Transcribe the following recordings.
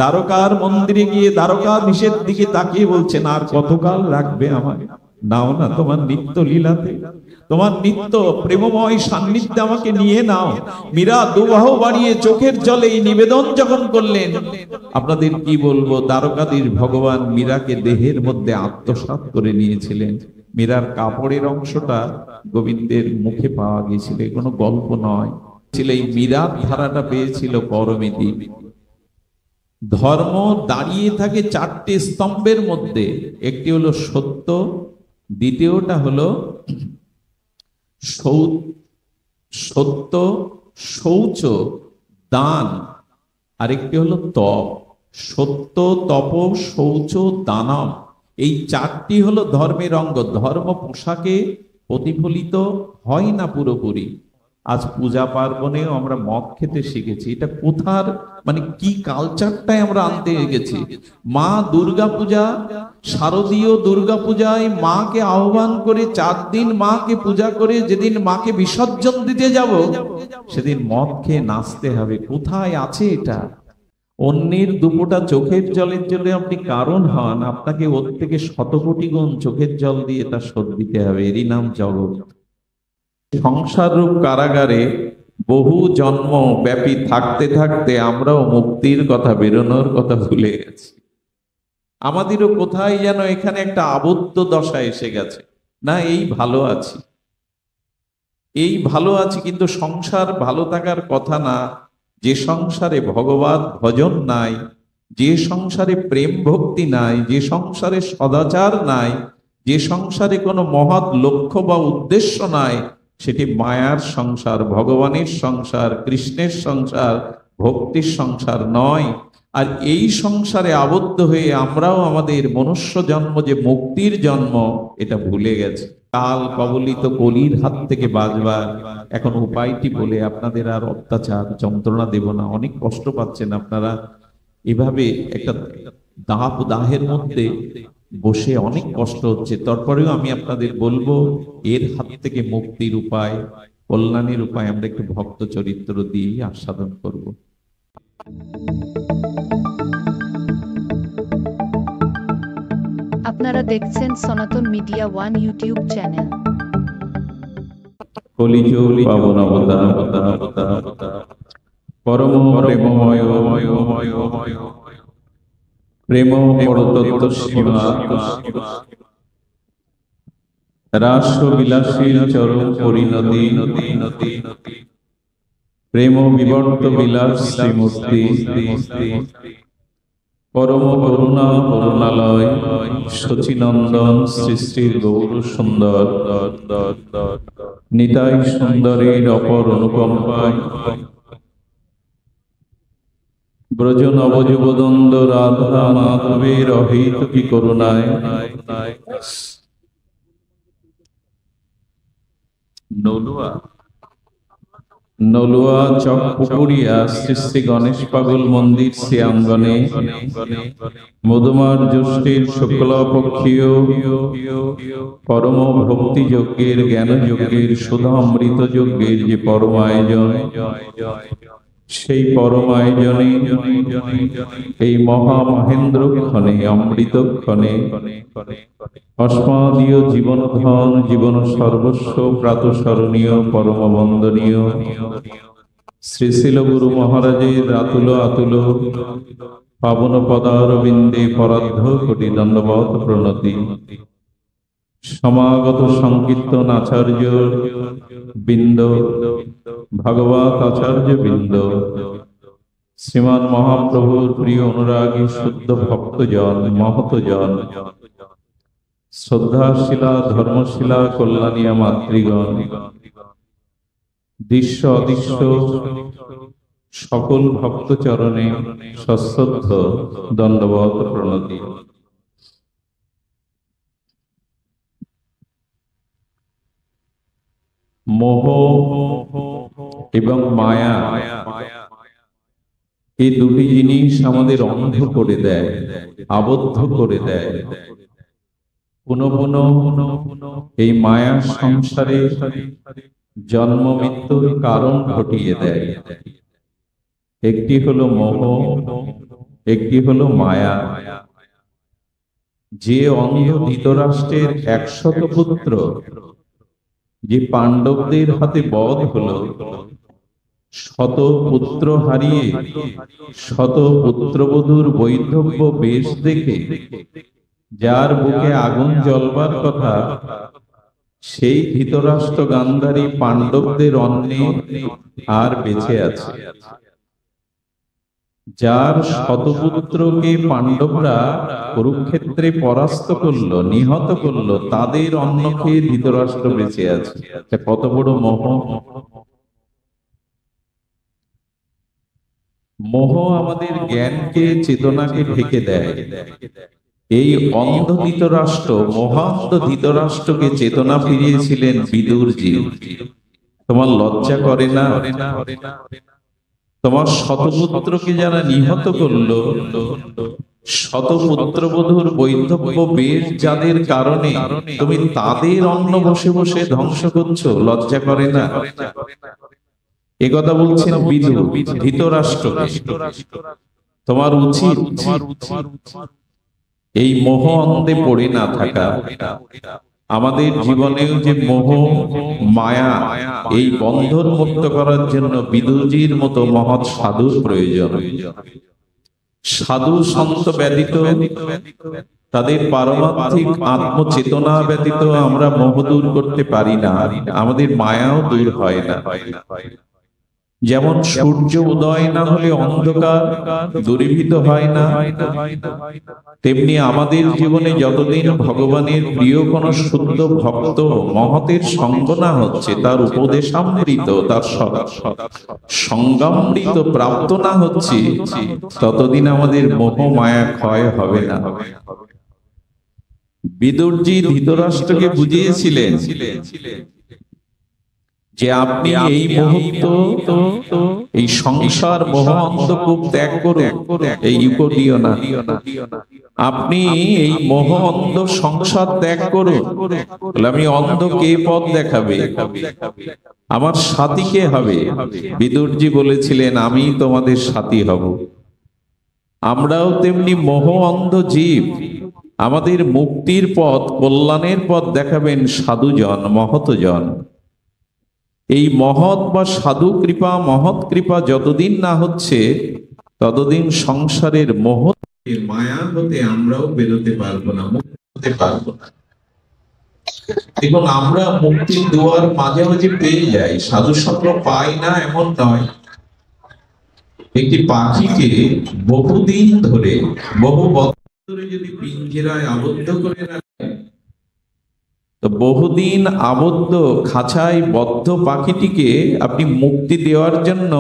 দ্বারকার মন্দিরে গিয়ে দ্বারকাধীশের দিকে তাকিয়ে বলছেন, আর কতকাল রাখবে আমাকে? নাও না তোমার নিত্য লীলাতে, তোমার নিত্য প্রেমময় সান্নিধ্যে আমাকে নিয়ে নাও। মীরা দুবাহু বাড়িয়ে চোখের জলে এই নিবেদন যখন করলেন, আপনাদের কি বলবো, দ্বারকাধীশ ভগবান মীরাকে দেহের মধ্যে আত্মসাৎ করে নিয়েছিলেন। মীরার কাপড়ের অংশটা গোবিন্দের মুখে পাওয়া গিয়েছিল, কোনো গল্প নয়। এই মীরার ধারাটা পেয়েছিল পরমিতি। ধর্ম দাঁড়িয়ে থাকে চারটি স্তম্ভের মধ্যে, একটি হলো সত্য, দ্বিতীয়টা হলো সত্য, শৌচ, দান, আরেকটি হলো তপ। সত্য, তপ, শৌচ, দানব, এই চারটি হলো ধর্মের অঙ্গ। ধর্ম পোশাকে প্রতিফলিত হয় না পুরোপুরি। আজ পূজা পার্বণেও আমরা মদ খেতে শিখেছি, এটা কোথার মানে কি কালচারটাই আমরা আনতে গেছি। মা দুর্গা পূজা, শারদীয় দুর্গা পূজায় মাকে আহ্বান করে 4 দিন মাকে পূজা করে যেদিন মাকে বিসর্জন দিতে যাব সেদিন মদ খেয়ে নাচতে হবে। কোথায় আছে এটা? অন্যের দুপোটা চোখের জলের জন্য আপনি কারণ হন, আপনাকে ওর থেকে 100 কোটি গুণ চোখের জল দিয়ে তা শোধ দিতে হবে। এরই নাম জগৎ। সংসার রূপ কারাগারে বহু জন্ম ব্যাপী থাকতে থাকতে আমরাও মুক্তির কথা, বেরোনোর কথা ভুলে গেছি। আমাদেরও কোথায় যেন এখানে একটা আবদ্ধ দশা এসে গেছে। না, এই ভালো আছি, এই ভালো আছি, কিন্তু সংসার ভালো থাকার কথা না। যে সংসারে ভগবত ভজন নাই, যে সংসারে প্রেম ভক্তি নাই, যে সংসারে সদাচার নাই, যে সংসারে কোনো মহৎ লক্ষ্য বা উদ্দেশ্য নাই, সেটি মায়ার সংসার, ভগবানের সংসার, কৃষ্ণের সংসার, ভক্তির সংসার নয়। আর এই সংসারে আবদ্ধ হয়ে আমরাও আমাদের মনুষ্য জন্ম যে মুক্তির জন্ম, এটা ভুলে গেছি। কাল কবলিত কলির হাত থেকে বাঁচবার এখন উপায়টি বলে আপনাদের আর অত্যাচার যন্ত্রণা দেব না। অনেক কষ্ট পাচ্ছেন আপনারা, এভাবে একটা দাহের মধ্যে বসে অনেক কষ্ট হচ্ছে। তারপরেও আমি আপনাদের বলবো, এর হাত থেকে মুক্তির উপায়, কল্যাণের উপায় আমরা একটু ভক্ত চরিত্র দিয়ে আস্বাদন করব। আপনারা দেখছেন সনাতন মিডিয়া 1 ইউটিউব চ্যানেল। কলিযুগ পাবন অবতার পরম প্রেমময় প্রেম পরতত্ত্ব সীমা রাস বিলাসী চরম পরিণতি প্রেম বিবর্ত বিলাস শ্রীমূর্তি পরম করুণা করুণালয় শচীনন্দন সৃষ্টির গৌর সুন্দর নিতাই সুন্দরীর অপর অনুকম্পায় ব্রজ নবযুবদন্দ রাধা মাধবের অহিত কি করুণায় নলুয়া চক পুকুরিয়া শ্রী শ্রী গণেশ পাগল মন্দির শ্রীয়াঙ্গনে মধুমার জ্যৈষ্ঠের শুক্লপক্ষীয় পরম ভক্তি যজ্ঞের জ্ঞান যজ্ঞের সুধা অমৃত যজ্ঞের যে পরম আয়োজন, সেই পরম আয়োজনে এই মহা মহেন্দ্র ক্ষণে অমৃত ক্ষণে অস্মাদীয় জীবন ধন জীবন সর্বস্ব প্রাতঃস্মরণীয় পরম বন্দনীয় শ্রী শিল গুরু মহারাজের আতুল আতুল পাবন পদারবিন্দে পরার্ধ কোটি দণ্ডবত প্রণতি। সমাগত সংকীর্তন আচার্য বৃন্দ, ভগবত আচার্য বৃন্দ, শ্রীমান মহাপ্রভুর প্রিয় অনুরাগী শুদ্ধ ভক্তজন মহতজন, শ্রদ্ধাশীলা ধর্মশীলা কল্যাণীয়া মাতৃগণ, দৃশ্য অদৃশ্য সকল ভক্তচরণে সশ্রদ্ধ দণ্ডবত প্রণতি। মোহ এবং মায়া, এই দুটি জিনিস আমাদের অন্ধ করে দেয়, আবদ্ধ করে দেয়। পুনঃ পুনঃ এই মায়া সংসারে জন্ম মৃত্যুর কারণ ঘটিয়ে দেয়। একটি হলো মোহ, একটি হলো মায়া। যে অন্ধ ধৃতরাষ্ট্রের 100 পুত্র যে পাণ্ডবদের হাতে বধ হলো, শত পুত্র হারিয়ে শত পুত্রবধূর বৈধব্য বেশ দেখে যার বুকে আগুন জ্বলবার কথা, সেই ধৃতরাষ্ট্র গান্ধারী পাণ্ডবদের অন্নে আর বেঁচে আছে। যার শতপুত্রকে পাণ্ডবরা কুরুক্ষেত্রে পরাস্ত করলো, নিহত করলো, তাদের অন্ন খেয়ে ধৃতরাষ্ট্র বেঁচে আছে। কত বড় মোহ! মোহ আমাদের জ্ঞানকে, চেতনাকে ঢেকে দেয়। এই অন্ধ ধৃতরাষ্ট্র, মহান্ধ ধৃতরাষ্ট্রকে চেতনা ফিরিয়েছিলেন বিদুরজি। তোমার লজ্জা করে না? তোমার শতপুত্রকে যারা নিহত করলো, শত পুত্রবধূর বৈধব্য বেশ যাদের কারণে তুমি তাদের অন্ন বসে বসে ধ্বংস করছো, লজ্জা করে না? একথা বলছেন বিদুর ধৃতরাষ্ট্রকে। তোমার উচিত এই মোহ অন্ধে পড়ে না থাকা। আমাদের জীবনেও যে মোহ মায়া, এই বন্ধন মুক্ত করার জন্য বিদুরজির মতো মহৎ সাধুর প্রয়োজন। সাধু সন্ত ব্যতীত, তাদের পারমার্থিক আত্মচেতনা ব্যতীত আমরা মোহ দূর করতে পারি না, আমাদের মায়াও দূর হয় না। যেমন সূর্য উদয় না হলে অন্ধকার দূরীভূত হয় না, তেমনি আমাদের জীবনে যতদিন ভগবানের প্রিয় কোন শুদ্ধ ভক্ত মহতের সঙ্গ না হচ্ছে, তার উপদেশামৃত, তার সঙ্গামৃত প্রাপ্ত না হচ্ছে, ততদিন আমাদের মোহ মায়া ক্ষয় হবে না। বিদুরজি ধৃতরাষ্ট্রকে বুঝিয়েছিলেন যে আপনি এই মুহূর্ত এই সংসার মোহ অন্ধকূপ ত্যাগ করুন, এই ইউকো দিও না। আপনি এই মোহ অন্ধ সংসার ত্যাগ করুন। আমি অন্ধ কে পথ দেখাবে? আমার সাথী কে হবে? বিদুরজি বলেছিলেন আমি তোমাদের সাথী হব। আমরাও তেমনি মোহ অন্ধ জীব। আমাদের মুক্তির পথ, কল্যাণের পথ দেখাবেন সাধুজন, মহতজন। এই মহৎ বা সাধু কৃপা, মহৎ কৃপা যতদিন না হচ্ছে, ততদিন সংসারের মোহ মায়া হতে আমরাও বেরোতে পারবো না, মুক্ত হতে পারবো না। দেখুন, আমরা মুক্তির দুয়ার মাঝে মাঝে পেয়ে যাই, সাধু সঙ্গ পাই না এমন নয়। একটি পাখিকে বহুদিন ধরে, বহু বছর ধরে যদি পিঞ্জরায় আবদ্ধ করে রাখে, তো বহুদিন আবদ্ধ খাঁচায় বদ্ধ পাখিটিকে আপনি মুক্তি দেওয়ার জন্য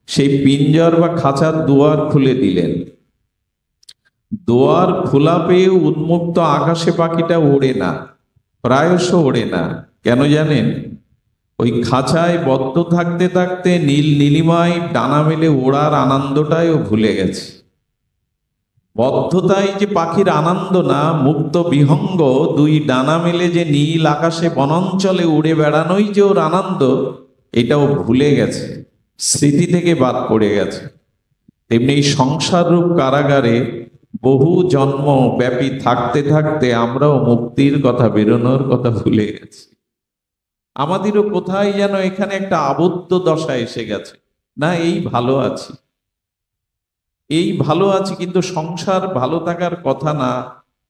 সেই পিঞ্জর বা খাঁচার দুয়ার খুলে দিলেন। দুয়ার খোলা পেয়ে উন্মুক্ত আকাশে পাখিটা ওড়ে না, প্রায়শ ওড়ে না। কেন জানেন? ওই খাঁচায় বদ্ধ থাকতে থাকতে নীল নীলিমায় ডানা মেলে ওড়ার আনন্দটাই ও ভুলে গেছে। বদ্ধতাই যে পাখির আনন্দ না, মুক্ত বিহঙ্গ দুই ডানা মেলে যে নীল আকাশে বনাঞ্চলে উড়ে বেড়ানোই যে ওর আনন্দ, এটাও ভুলে গেছে, স্মৃতি থেকে বাদ পড়ে গেছে। তেমনি এই সংসার রূপ কারাগারে বহু জন্ম ব্যাপী থাকতে থাকতে আমরাও মুক্তির কথা, বেরোনোর কথা ভুলে গেছি। আমাদেরও কোথায় যেন এখানে একটা আবদ্ধ দশা এসে গেছে। না, এই ভালো আছি, এই ভালো আছি, কিন্তু সংসার ভালো থাকার কথা না।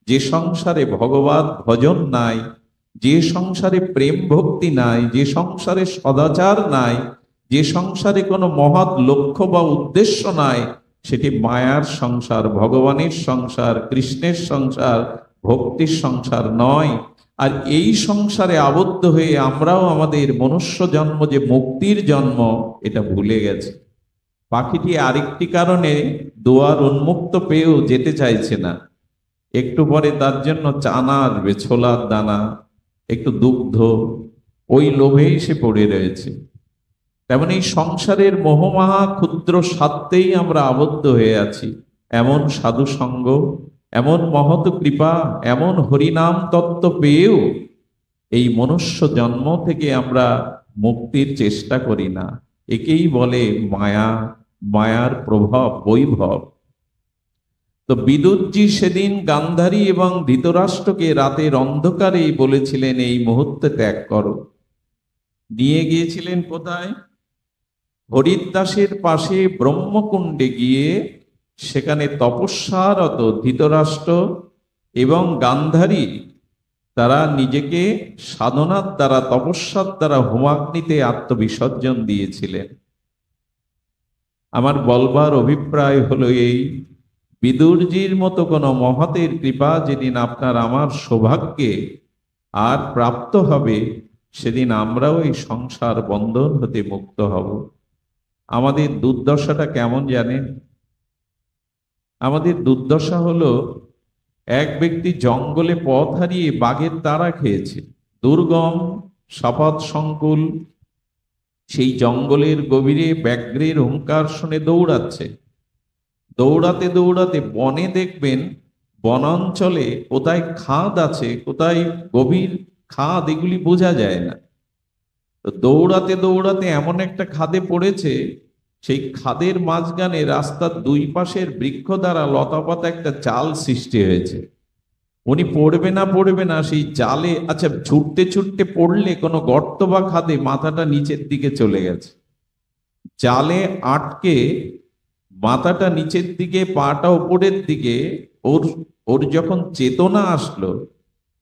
যে সংসারে ভগবত ভজন নাই, যে সংসারে প্রেম ভক্তি নাই, যে সংসারে সদাচার নাই, যে সংসারে কোনো মহৎ লক্ষ্য বা উদ্দেশ্য নাই, সেটি মায়ার সংসার, ভগবানের সংসার, কৃষ্ণের সংসার, ভক্তির সংসার নয়। আর এই সংসারে আবদ্ধ হয়ে আমরাও আমাদের মনুষ্য জন্ম যে মুক্তির জন্ম, এটা ভুলে গেছি। পাখিটি আরেকটি কারণে দুয়ার উন্মুক্ত পেয়েও যেতে চাইছে না। একটু পরে তার জন্য চানা আসবে, ছোলার দানা, একটু দুগ্ধ, ওই লোভেই সে পড়ে রয়েছে। তেমন এই সংসারের মোহমাহা ক্ষুদ্র স্বার্থেই আমরা আবদ্ধ হয়ে আছি। এমন সাধু সঙ্গ, এমন মহৎ কৃপা, এমন হরিনাম তত্ত্ব পেয়েও এই মনুষ্য জন্ম থেকে আমরা মুক্তির চেষ্টা করি না। একেই বলে মায়া, মায়ার প্রভাব, বৈভব। তো বিদুরজি সেদিন গান্ধারী এবং ধৃতরাষ্ট্রকে রাতের অন্ধকারেই বলেছিলেন এই মুহূর্তে ত্যাগ করো। নিয়ে গিয়েছিলেন কোথায়? হরিদ্দাসের পাশে ব্রহ্মকুণ্ডে গিয়ে সেখানে তপস্যারত ধৃতরাষ্ট্র এবং গান্ধারী তারা নিজেকে সাধনার দ্বারা, তপস্যার দ্বারা হোমাগ্নিতে আত্মবিসর্জন দিয়েছিলেন। আমার বলবার অভিপ্রায় হলো এই, বিদুরজির মতো কোনো মহতের কৃপা যেদিন আপনার আমার সৌভাগ্যে আর প্রাপ্ত হবে, সেদিন আমরাও এই সংসার বন্ধন হতে মুক্ত হব। আমাদের দুর্দশাটা কেমন জানেন? আমাদের দুর্দশা হলো, এক ব্যক্তি জঙ্গলে পথ হারিয়ে বাঘের তাড়া খেয়েছে। দুর্গম শপথ সংকুল সেই জঙ্গলের গভীরে ব্যাঘ্রের হুঙ্কার শুনে দৌড়াচ্ছে। দৌড়াতে দৌড়াতে বনে দেখবেন, বনাঞ্চলে কোথায় খাদ আছে, কোথায় গভীর খাদ, এগুলি বোঝা যায় না। তো দৌড়াতে দৌড়াতে এমন একটা খাদে পড়েছে, সেই খাদের মাঝখানে রাস্তার দুই পাশের বৃক্ষ দ্বারা লতাপাতা একটা জাল সৃষ্টি হয়েছে। উনি পড়বে না সেই জালে, আচ্ছা ছুটতে ছুটতে পড়লে কোনো গর্ত বা খাদে মাথাটা নিচের দিকে চলে গেছে, জালে আটকে মাথাটা নিচের দিকে, পাটা উপরের দিকে। ওর ওর যখন চেতনা আসলো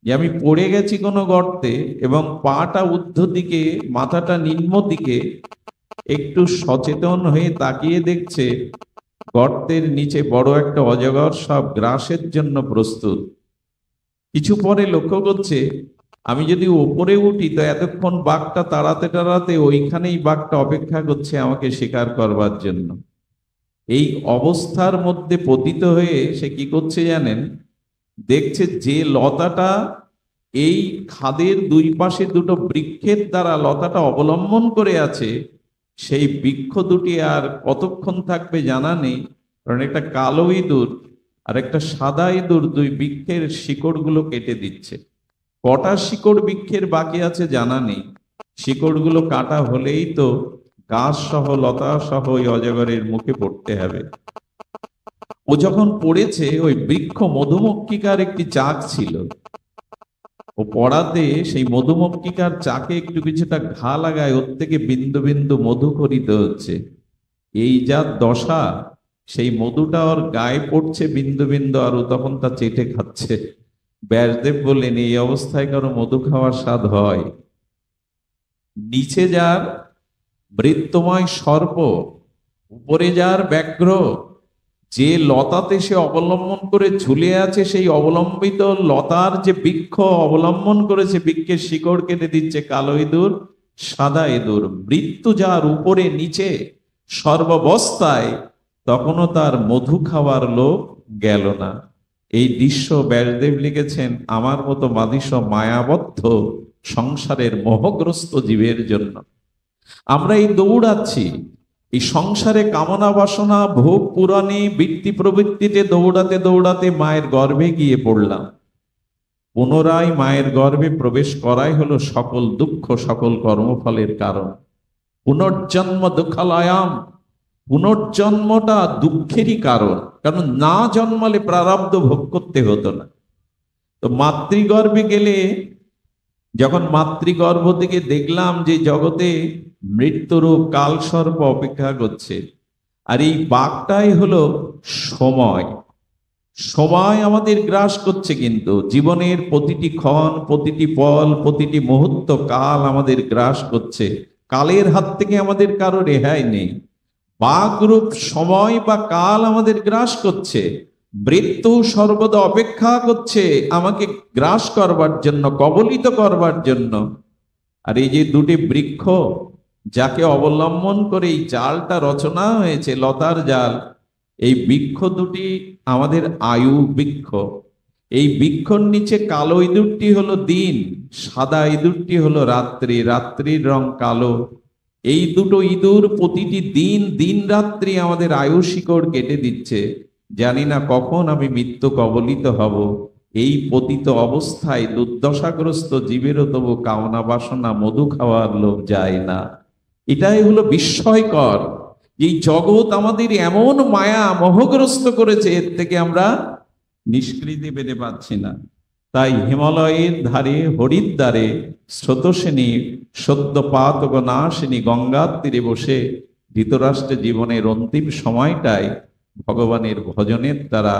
যে আমি পড়ে গেছি কোনো গর্তে এবং পাটা ঊর্ধ্ব দিকে, মাথাটা নিম্ন দিকে, একটু সচেতন হয়ে তাকিয়ে দেখছে গর্তের নিচে বড় একটা অজগর সব গ্রাসের জন্য প্রস্তুত। কিছু পরে লক্ষ্য করছে, আমি যদি ওপরে উঠি তো এতক্ষণ বাঘটা তাড়াতে তাড়াতে ওইখানেই বাঘটা অপেক্ষা করছে আমাকে শিকার করবার জন্য। এই অবস্থার মধ্যে পতিত হয়ে সে কি করছে জানেন? দেখছে যে লতাটা এই খাদের দুই পাশে দুটো বৃক্ষের দ্বারা লতাটা অবলম্বন করে আছে, সেই বৃক্ষ দুটি আর কতক্ষণ থাকবে জানা নেই, কারণ একটা কালো ইঁদুর আর একটা সাদা ইঁদুর দুই বৃক্ষের শিকড়গুলো কেটে দিচ্ছে। কটা শিকড় বৃক্ষের বাকি আছে জানা নেই, শিকড়গুলো কাটা হলেই তো গাছ সহ লতা সহ ওই অজগরের মুখে পড়তে হবে। ও যখন পড়েছে, ওই বৃক্ষ মধুমক্ষিকার একটি চাক ছিল, ও পড়াতে সেই মধুমক্ষিকার চাকে একটু কিছুটা ঘা লাগায়, ওর থেকে বিন্দু বিন্দু মধু খরিত হচ্ছে। এই যা দশা, সেই মধুটা ওর গায়ে পড়ছে বিন্দু বিন্দু, আর ও তখন তা চেটে খাচ্ছে। ব্যাসদেব বললেন, এই অবস্থায় কারো মধু খাওয়ার স্বাদ হয়? নিচে যার বৃত্তময় সর্প, উপরে যার ব্যাঘ্র, যে লতাতে সে অবলম্বন করে ঝুলে আছে, সেই অবলম্বিত লতার যে বৃক্ষ অবলম্বন করেছে, বৃক্ষের শিকড় কেটে দিচ্ছে কালো ইঁদুর, সাদা ইঁদুর। মৃত্যু যার উপরে নিচে সর্বাবস্থায়, তখনও তার মধু খাওয়ার লোক গেল না। এই দৃশ্য ব্যাসদেব লিখেছেন আমার মতো মাদিস মায়াবদ্ধ সংসারের মোহগ্রস্ত জীবের জন্য। আমরা এই দৌড়াচ্ছি, এই সংসারে কামনা বাসনা ভোগ পুরাণে বৃত্তি প্রবৃত্তিতে দৌড়াতে দৌড়াতে মায়ের গর্ভে গিয়ে পড়লাম। পুনরায় মায়ের গর্ভে প্রবেশ করাই হলো সকল দুঃখ, সকল কর্মফলের কারণ। পুনর্জন্ম দুঃখালয়াম, পুনর্জন্মটা দুঃখেরই কারণ, কারণ না জন্মালে প্রারব্ধ ভোগ করতে হতো না। তো মাতৃগর্ভে গেলে, যখন মাতৃগর্ভ থেকে দেখলাম যে জগতে মৃত্যুরূপ কালসর্প অপেক্ষা করছে, আর এই বাঘটাই হলো সময়। সময় আমাদের গ্রাস করছে, কিন্তু জীবনের প্রতিটি ক্ষণ, প্রতিটি পল, প্রতিটি মুহূর্ত কাল আমাদের গ্রাস করছে। কালের হাত থেকে আমাদের কারো রেহাই নেই। বাঘরূপ সময় বা কাল আমাদের গ্রাস করছে। মৃত্যু সর্বদা অপেক্ষা করছে আমাকে গ্রাস করবার জন্য, কবলিত করবার জন্য। আর এই যে দুটি বৃক্ষ যাকে অবলম্বন করে এই জালটা রচনা হয়েছে, লতার জাল, এই বৃক্ষ দুটি আমাদের আয়ু বৃক্ষ। এই বৃক্ষর নিচে কালো ইঁদুরটি হলো দিন, সাদা ইঁদুরটি হলো রাত্রি, রাত্রির রং কালো। এই দুটো ইঁদুর প্রতিটি দিন, দিন রাত্রি আমাদের আয়ু শিকড় কেটে দিচ্ছে। জানি না কখন আমি মৃত্যু কবলিত হব। এই পতিত অবস্থায় দুর্দশাগ্রস্ত জীবেরও তবু কামনা বাসনা মধু খাওয়ার লোভ যায় না। এটাই হলো বিস্ময়কর। এই জগৎ আমাদের এমন মায়া মোহগ্রস্ত করেছে, এর থেকে আমরা নিষ্কৃতি পেতে পারছি না। তাই হিমালয়ের ধারে হরিদ্বারে স্রোতসেনী সদ্যপাতক নাশিনী গঙ্গার তীরে বসে ধৃতরাষ্ট্রের জীবনের অন্তিম সময়টায় ভগবানের ভজনের দ্বারা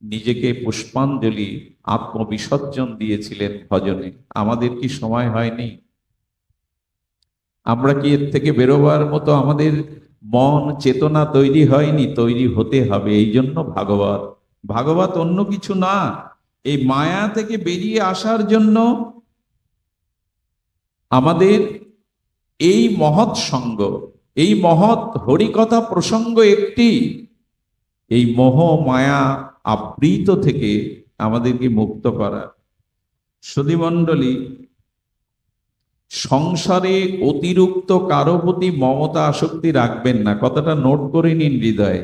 নিজেকে পুষ্পাঞ্জলি আত্মবিসর্জন দিয়েছিলেন ভজনে। আমাদের কি সময় হয়নি? আমরা কি এর থেকে বেরোবার মতো আমাদের মন চেতনা তৈরি হয়নি? তৈরি হতে হবে। এই জন্য ভাগবত। ভাগবত অন্য কিছু না, এই মায়া থেকে বেরিয়ে আসার জন্য আমাদের এই মহৎ সঙ্গ, এই মহৎ হরিকথা প্রসঙ্গ একটি, এই মোহ মায়া আবৃত থেকে আমাদেরকে মুক্ত করা। সুধীমণ্ডলী, সংসারে অতিরিক্ত কারো প্রতি মমতা আসক্তি রাখবেন না। কথাটা নোট করে নিন হৃদয়ে।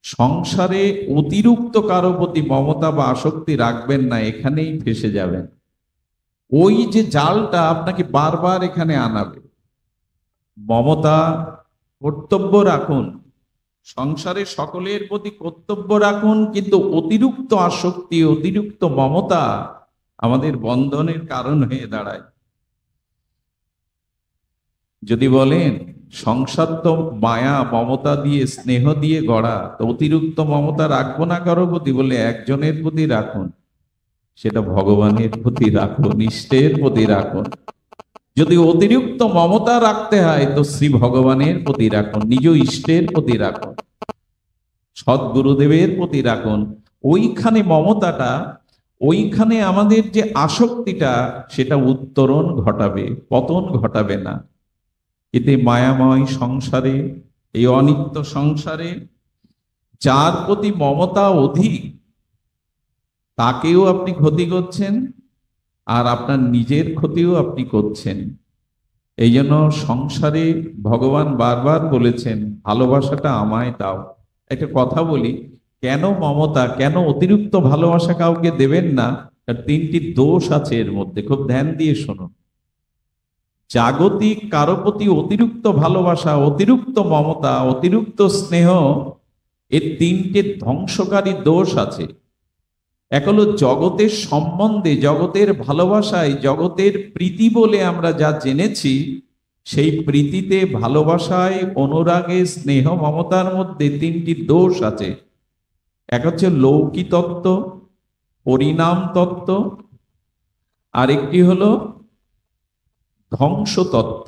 সংসারে অতিরিক্ত কারো প্রতি মমতা বা আসক্তি রাখবেন না, এখানেই ফেসে যাবেন। ওই যে জালটা আপনাকে বারবার এখানে আনাবে। মমতা কর্তব্য রাখুন, সংসারে সকলের প্রতি কর্তব্য রাখুন, কিন্তু অতিরিক্ত আসক্তি অতিরিক্ত মমতা আমাদের বন্ধনের কারণ হয়ে দাঁড়ায়। যদি বলেন সংসার তো মায়া মমতা দিয়ে স্নেহ দিয়ে গড়া, তো অতিরিক্ত মমতা রাখবো না কারো প্রতি, বলে একজনের প্রতি রাখুন, সেটা ভগবানের প্রতি রাখুন, ইষ্টের প্রতি রাখুন। যদি অতিরিক্ত মমতা রাখতে হয় তো শ্রী ভগবানের প্রতি রাখুন, নিজ ইষ্টের প্রতি রাখুন, সদ্গুরুদেবের প্রতি রাখুন। ওইখানে মমতাটা, ওইখানে আমাদের যে আসক্তিটা, সেটা উত্তরণ ঘটাবে, পতন ঘটাবে না। এতে মায়াময় সংসারে, এই অনিত্য সংসারে যার প্রতি মমতা অধিক, তাকেও আপনি ক্ষতি করছেন, আর আপনার নিজের ক্ষতিও আপনি করছেন। এই জন্য সংসারে ভগবান বারবার বলেছেন, ভালোবাসাটা আমায় দাও। একটা কথা বলি, কেন মমতা, কেন অতিরিক্ত ভালোবাসা কাউকে দেবেন না? তার তিনটি দোষ আছে এর মধ্যে, খুব ধ্যান দিয়ে শুনুন। জাগতিক কারো প্রতি অতিরিক্ত ভালোবাসা, অতিরিক্ত মমতা, অতিরিক্ত স্নেহ, এর তিনটে ধ্বংসকারী দোষ আছে। এক হলো জগতের সম্বন্ধে, জগতের ভালোবাসায়, জগতের প্রীতি বলে আমরা যা জেনেছি, সেই প্রীতিতে, ভালোবাসায়, অনুরাগে, স্নেহ মমতার মধ্যে তিনটি দোষ আছে। এক হচ্ছে লৌকিক তত্ত্ব, পরিণাম তত্ত্ব, আরেকটি হলো ধ্বংস তত্ত্ব।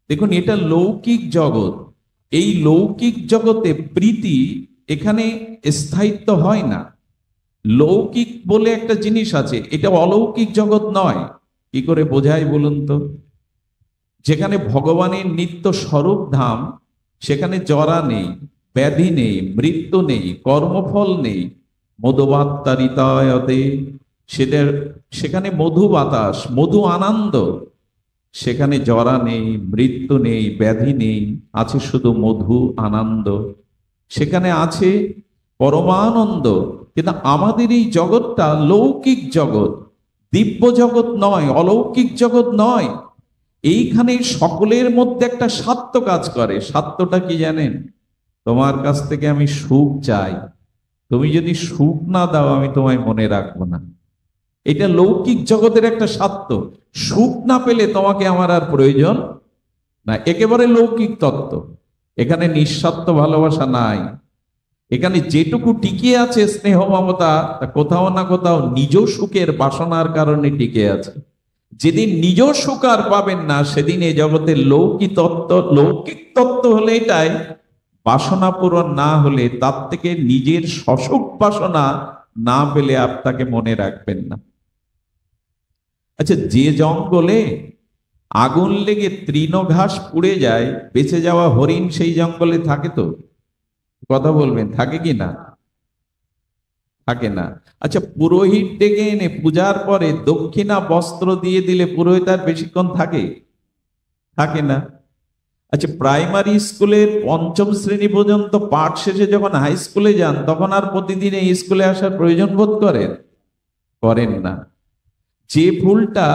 দেখুন, এটা লৌকিক জগৎ। এই লৌকিক জগতে প্রীতি, এখানে স্থায়িত্ব হয় না। লৌকিক বলে একটা জিনিস আছে, এটা অলৌকিক জগৎ নয়। কি করে বোঝায় বলুন তো? যেখানে ভগবানের নিত্য স্বরূপ ধাম, সেখানে জরা নেই, ব্যাধি নেই, মৃত্যু নেই, কর্মফল নেই। মধুবাত্তারিতায়তে, সেখানে মধু বাতাস, মধু আনন্দ। সেখানে জরা নেই, মৃত্যু নেই, ব্যাধি নেই, আছে শুধু মধু আনন্দ। সেখানে আছে পরমানন্দ। কিন্তু আমাদের এই জগৎটা লৌকিক জগৎ, দিব্য জগৎ নয়, অলৌকিক জগৎ নয়। এইখানে সকলের মধ্যে একটা স্বার্থ কাজ করে। স্বার্থটা কি জানেন? তোমার কাছ থেকে আমি সুখ চাই, তুমি যদি সুখ না দাও আমি তোমায় মনে রাখবো না। এটা লৌকিক জগতের একটা স্বার্থ। সুখ না পেলে তোমাকে আমার আর প্রয়োজন না, একেবারে লৌকিক তত্ত্ব। এখানে নিঃস্বার্থ ভালোবাসা নাই। এখানে যেটুকু টিকে আছে স্নেহ মমতা, কোথাও না কোথাও নিজ সুখের বাসনার কারণে টিকে আছে। যেদিন নিজ সুখ আর পাবেন না, সেদিন এই জগতের লৌকিক তত্ত্ব হলে এটাই, বাসনা পূরণ না হলে, তার থেকে নিজের সসুখ বাসনা না পেলে আপনাকে মনে রাখবেন না। আচ্ছা, যে জঙ্গলে আগুন লেগে তৃণঘাস পুড়ে যায়, বেঁচে যাওয়া হরিণ সেই জঙ্গলে থাকে তো? কথা বলবেন, থাকে কি না? থাকে না। আচ্ছা, পুরোহিত ডেকে এনে পূজার পরে দক্ষিণা বস্ত্র দিয়ে দিলে পুরোহিত আর বেশিক্ষণ থাকে? থাকে না। আচ্ছা, প্রাইমারি স্কুলের পঞ্চম শ্রেণী পর্যন্ত পাঠ শেষে যখন হাই স্কুলে যান, তখন আর প্রতিদিন এই স্কুলে আসার প্রয়োজন বোধ করেন? করেন না। যে ফুলটা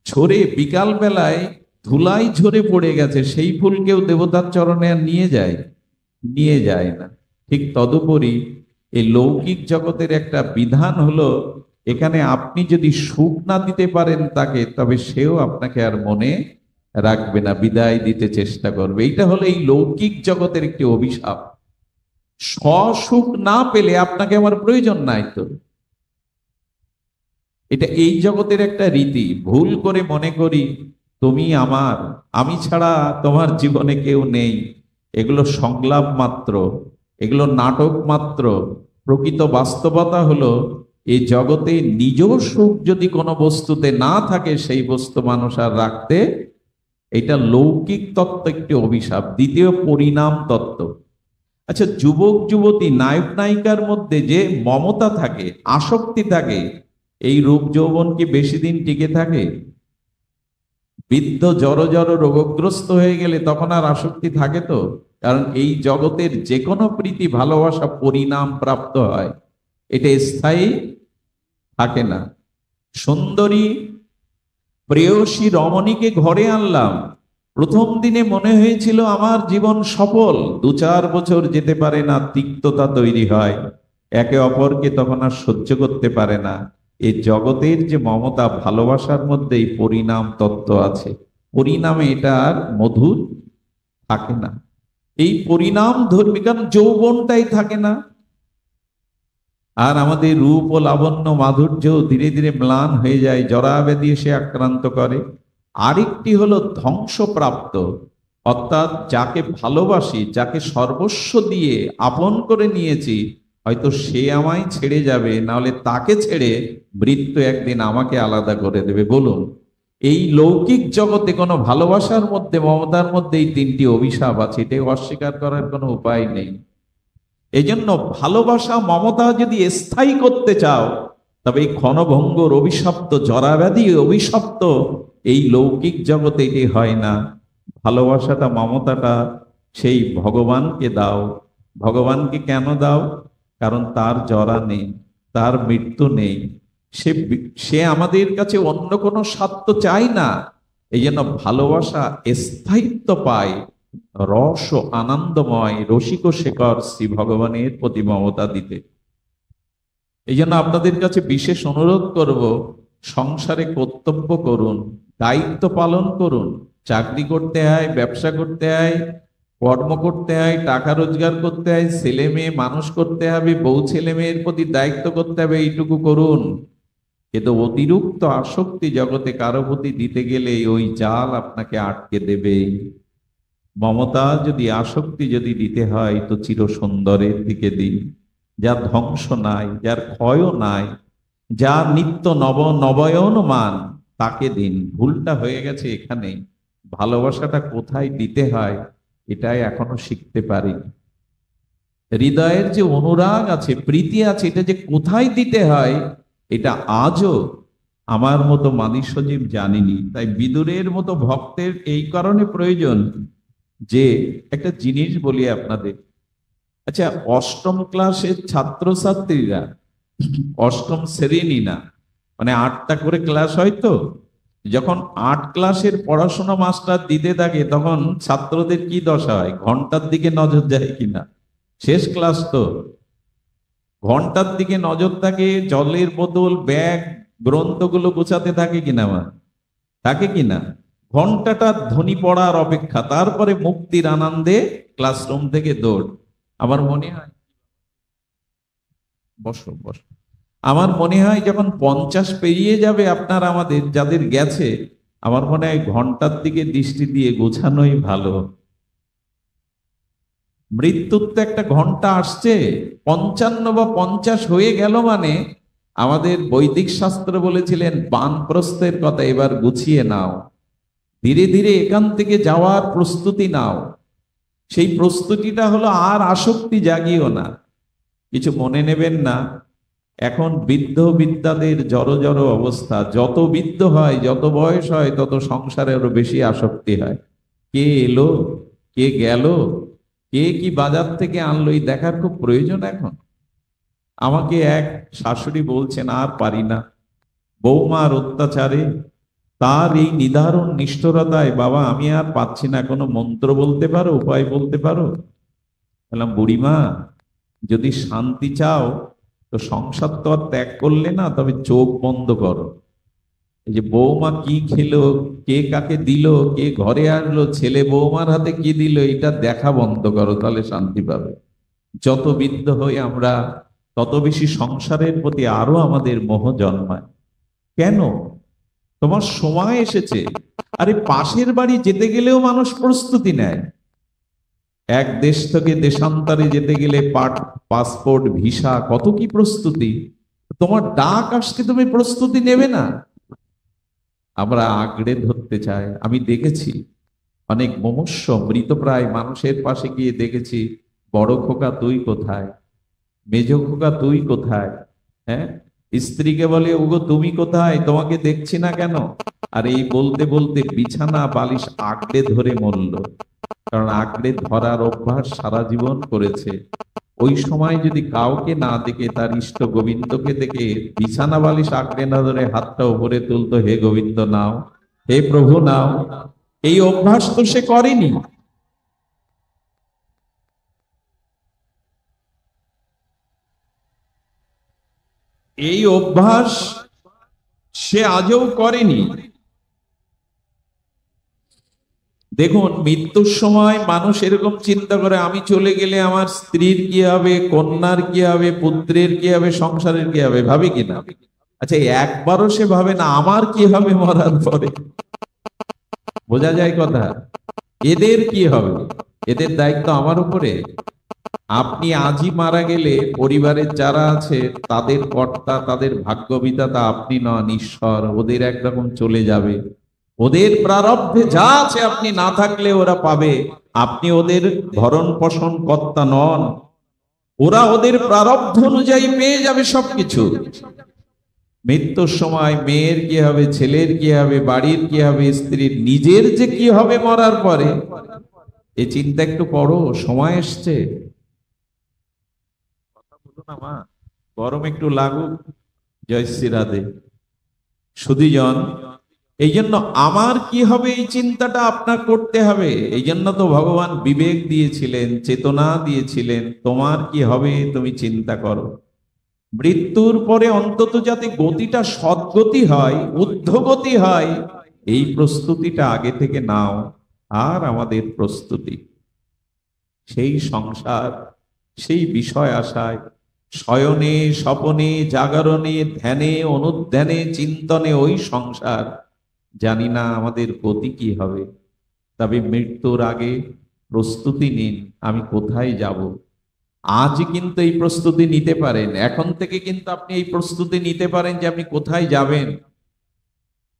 ঝরে বিকাল বেলায় ধুলাই ঝরে পড়ে গেছে, সেই ফুল কেউ দেবতার চরণে আর নিয়ে যায় না। ঠিক তদুপরি এই লৌকিক জগতের একটা বিধান হলো, এখানে আপনি যদি সুখ না দিতে পারেন তাকে, তবে সেও আপনাকে আর মনে রাখবে না, বিদায় দিতে চেষ্টা করবে। এইটা হলো এই লৌকিক জগতের একটি অভিশাপ। সুখ না পেলে আপনাকে আমার প্রয়োজন নাই তো। এটা এই জগতের একটা রীতি। ভুল করে মনে করি তুমি আমার, আমি ছাড়া তোমার জীবনে কেউ নেই। এগুলো সংলাপ মাত্র, এগুলো নাটক মাত্র। প্রকৃত বাস্তবতা হলো এই জগতে নিজ সুখ যদি কোনো বস্তুতে না থাকে, সেই বস্তু মানুষ আর রাখতে, এটা লৌকিক তত্ত্ব একটি অভিশাপ। দ্বিতীয় পরিণাম তত্ত্ব। আচ্ছা, যুবক যুবতী নায়ক নায়িকার মধ্যে যে মমতা থাকে, আসক্তি থাকে, এই রূপ যৌবন কি বেশি দিন টিকে থাকে? বৃদ্ধ জড় জড় রোগগ্রস্ত হয়ে গেলে তখন আর আসক্তি থাকে তো? কারণ এই জগতের যে কোনো প্রীতি ভালোবাসা পরিণাম প্রাপ্ত হয়, এটা স্থায়ী থাকে না। সুন্দরী প্রেয়সী রমণীকে ঘরে আনলাম, প্রথম দিনে মনে হয়েছিল আমার জীবন সফল। 2-4 বছর যেতে পারে না, তিক্ততা তৈরি হয়, একে অপরকে তখন আর সহ্য করতে পারে না। এই জগতের যে মমতা ভালোবাসার মধ্যে এই পরিণাম তত্ত্ব আছে, পরিণামে এটা আর মধুর থাকে না। এই পরিণাম ধর্মী, কারণ যৌবনটাই থাকে না। আর আমাদের রূপ ও লাবণ্য মাধুর্য ধীরে ধীরে ম্লান হয়ে যায়, জরাব্যাধি এসে আক্রান্ত করে। আরেকটি হলো ধ্বংসপ্রাপ্ত, অর্থাৎ যাকে ভালোবাসি, যাকে সর্বস্ব দিয়ে আপন করে নিয়েছি, হয়তো সে আমায় ছেড়ে যাবে, নাহলে তাকে ছেড়ে মৃত্যু একদিন আমাকে আলাদা করে দেবে। বলুন, এই লৌকিক জগতে কোনো ভালোবাসার মধ্যে, মমতার মধ্যে এই 3টি অভিশাপ আছে, এটাই অস্বীকার করার কোনো উপায় নেই। এই জন্য ভালোবাসা মমতা যদি স্থায়ী করতে চাও, তবে এই ক্ষণভঙ্গুর অভিশপ্ত জরাব্যাধি অভিশপ্ত এই লৌকিক জগতে এটি হয় না। ভালোবাসাটা, মমতাটা সেই ভগবানকে দাও। ভগবানকে কেন দাও? কারণ তার জরা নেই, তার মৃত্যু নেই, সে আমাদের কাছে অন্য কোনো স্বার্থ চাই না। এই জন্য ভালোবাসা স্থায়িত্ব পায় রস ও আনন্দময় রসিক শেখর শ্রী ভগবানের প্রতি মমতা দিতে। এই জন্য আপনাদের কাছে বিশেষ অনুরোধ করব, সংসারে কর্তব্য করুন, দায়িত্ব পালন করুন। চাকরি করতে হয়, ব্যবসা করতে হয়, কর্ম করতে হয়, টাকা রোজগার করতে হয়, ছেলে মেয়ে মানুষ করতে হবে, বউ ছেলে মেয়ের প্রতি দায়িত্ব করতে হবে, এইটুকু করুন। কিন্তু অতিরিক্ত আসক্তি জগতে কারো প্রতি দিতে গেলে ওই জাল আপনাকে আটকে দেবে। মমতা যদি, আসক্তি যদি দিতে হয়, তো চির সুন্দরের দিকে দিন, যার ধ্বংস নাই, যার ক্ষয়ও নাই, যার নিত্য নবয়নমান, তাকে দিন। ভুলটা হয়ে গেছে এখানে, ভালোবাসাটা কোথায় দিতে হয় এটাই এখনো শিখতে পারিনি। হৃদয়ের যে অনুরাগ আছে, প্রীতি আছে, এটা যে কোথায় দিতে হয় এটা আজও আমার মতো মানিক সজীব জানিনি। তাই বিদুরের মতো ভক্তের এই কারণে প্রয়োজন যে, একটা জিনিস বলি আপনাদের। আচ্ছা, 8ম ক্লাসের ছাত্রছাত্রীরা, 8ম শ্রেণী না, মানে 8টা করে ক্লাস হয় তো, যখন 8 ক্লাসের পড়াশোনা মাস্টার দিতে থাকে, তখন ছাত্রদের কি দশা হয়? ঘন্টার দিকে নজর যায় কিনা? শেষ ক্লাস তো, ঘন্টার দিকে নজর থাকে, জলের বোতল, ব্যাগ, গ্রন্থগুলো গোছাতে থাকে কিনা? থাকে কিনা? ঘন্টাটা ধ্বনি পড়ার অপেক্ষা, তারপরে মুক্তির আনন্দে ক্লাসরুম থেকে দৌড়। আমার মনে হয়, বসো বসো, আমার মনে হয় যখন 50 পেরিয়ে যাবে আপনার, আমাদের যাদের গেছে, আমার মনে হয় ঘন্টার দিকে দৃষ্টি দিয়ে গোছানোই ভালো। মৃত্যুর তো একটা ঘন্টা আসছে, 55 বা 50 হয়ে গেল মানে আমাদের বৈদিক শাস্ত্র বলেছিলেন বানপ্রস্থের কথা, এবার গুছিয়ে নাও, ধীরে ধীরে এখান থেকে যাওয়ার প্রস্তুতি নাও। সেই প্রস্তুতিটা হলো আর আসক্তি জাগিও না। কিছু মনে নেবেন না, এখন বৃদ্ধ বিদ্যাদের জড় জড় অবস্থা। যত বৃদ্ধ হয়, যত বয়স হয়, তত সংসারে আরো বেশি আসক্তি হয়। কে এলো, কে গেল, কে কি বাজার থেকে আনলো, এই দেখার খুব প্রয়োজন এখন। আমাকে এক শাশুড়ি বলছেন, আর পারি না, বৌমার অত্যাচারে তার এই নিদারুণ নিষ্ঠুরতায়, বাবা আমি আর পাচ্ছি না, কোনো মন্ত্র বলতে পারো, উপায় বলতে পারো? বললাম, বুড়িমা যদি শান্তি চাও তো সংসার তো আর ত্যাগ করলে না, তবে চোখ বন্ধ করো। এই যে বৌমা কি খেলো, কে কাকে দিল, কে ঘরে আসলো, ছেলে বৌমার হাতে কি দিল, এটা দেখা বন্ধ করো, তাহলে শান্তি পাবে। যত বৃদ্ধ হই আমরা, তত বেশি সংসারের প্রতি আরো আমাদের মোহ জন্মায়। কেন? তোমার সময় এসেছে। আরে পাশের বাড়ি যেতে গেলেও মানুষ প্রস্তুতি নেয়। এক দেশ থেকে দেশান্তরে যেতে গেলে পাসপোর্ট, ভিসা, কত কি প্রস্তুতি। তোমার ডাক আসতে তুমি প্রস্তুতি নেবে না? আমরা আঁকড়ে ধরতে চাই। আমি দেখেছি অনেক মুমূর্ষু মৃতপ্রায় মানুষের পাশে গিয়ে দেখেছি, বড় খোকা তুই কোথায়, মেজ খোকা তুই কোথায়, হ্যাঁ, স্ত্রীকে বলে ওগো তুমি কোথায়, তোমাকে দেখছি না কেন। আর এই বলতে বলতে বিছানা বালিশ আঁকড়ে ধরে মরল। কারণ আঁকড়ে ধরার অভ্যাস সারা জীবন করেছে। ওই সময় যদি কাউকে না দেখে, তার ইষ্ট গোবিন্দকে দেখে বিছানা বালিশ আঁকড়ে না ধরে হাতটা উপরে তুলতো, হে গোবিন্দ নাও, হে প্রভু নাও, এই অভ্যাস তো সে করেনি। এই অভ্যাস সে আজও করেনি। দেখুন, মৃত্যুর সময় মানুষ এরকম চিন্তা করে, আমি চলে গেলে আমার স্ত্রীর কি হবে, কন্যার কি হবে, পুত্রের কি হবে, সংসারের কি হবে, ভাবে কিনা? আচ্ছা, একবারও সে ভাবে না আমার কি হবে মরার পরে। বোঝা যায় কথা? এদের কি হবে, এদের দায়িত্ব আমার উপরে। আপনি আজই মারা গেলে পরিবারের যারা আছে তাদের কর্তা, তাদের ভাগ্য বিধাতা আপনি নন, ঈশ্বর। ওদের একরকম চলে যাবে, ওদের প্রারব্ধে যা আছে আপনি না থাকলে ওরা পাবে। আপনি ওদের ভরণ পোষণ কর্তা নন, ওরা ওদের প্রারব্ধ অনুযায়ী পেয়ে যাবে সবকিছু। মৃত্যুর সময় মেয়ের কি হবে, ছেলের কি হবে, বাড়ির কি হবে, স্ত্রীর, নিজের যে কি হবে মরার পরে, এই চিন্তা একটু করো। সময় এসছে। কথা বলো না মা, গরম একটু লাগুক। জয় শ্রী রাধে। সুধীজন, এই জন্য আমার কি হবে এই চিন্তাটা আপনার করতে হবে। এই জন্য তো ভগবান বিবেক দিয়েছিলেন, চেতনা দিয়েছিলেন, তোমার কি হবে তুমি চিন্তা করো। মৃত্যুর পরে অন্তত যাতে গতিটা সদ্গতি হয়, ঊর্ধ্বগতি হয়, এই প্রস্তুতিটা আগে থেকে নাও। আর আমাদের প্রস্তুতি সেই সংসার, সেই বিষয় আশায়, শয়নে স্বপনে জাগরণে ধ্যানে অনুধ্যানে চিন্তনে ওই সংসার। জানি না আমাদের গতি কি হবে, তবে মৃত্যুর আগে প্রস্তুতি নিন, আমি কোথায় যাব। আজ কিন্তু এই প্রস্তুতি নিতে পারেন, এখন থেকে কিন্তু আপনি এই প্রস্তুতি নিতে পারেন যে আপনি কোথায় যাবেন,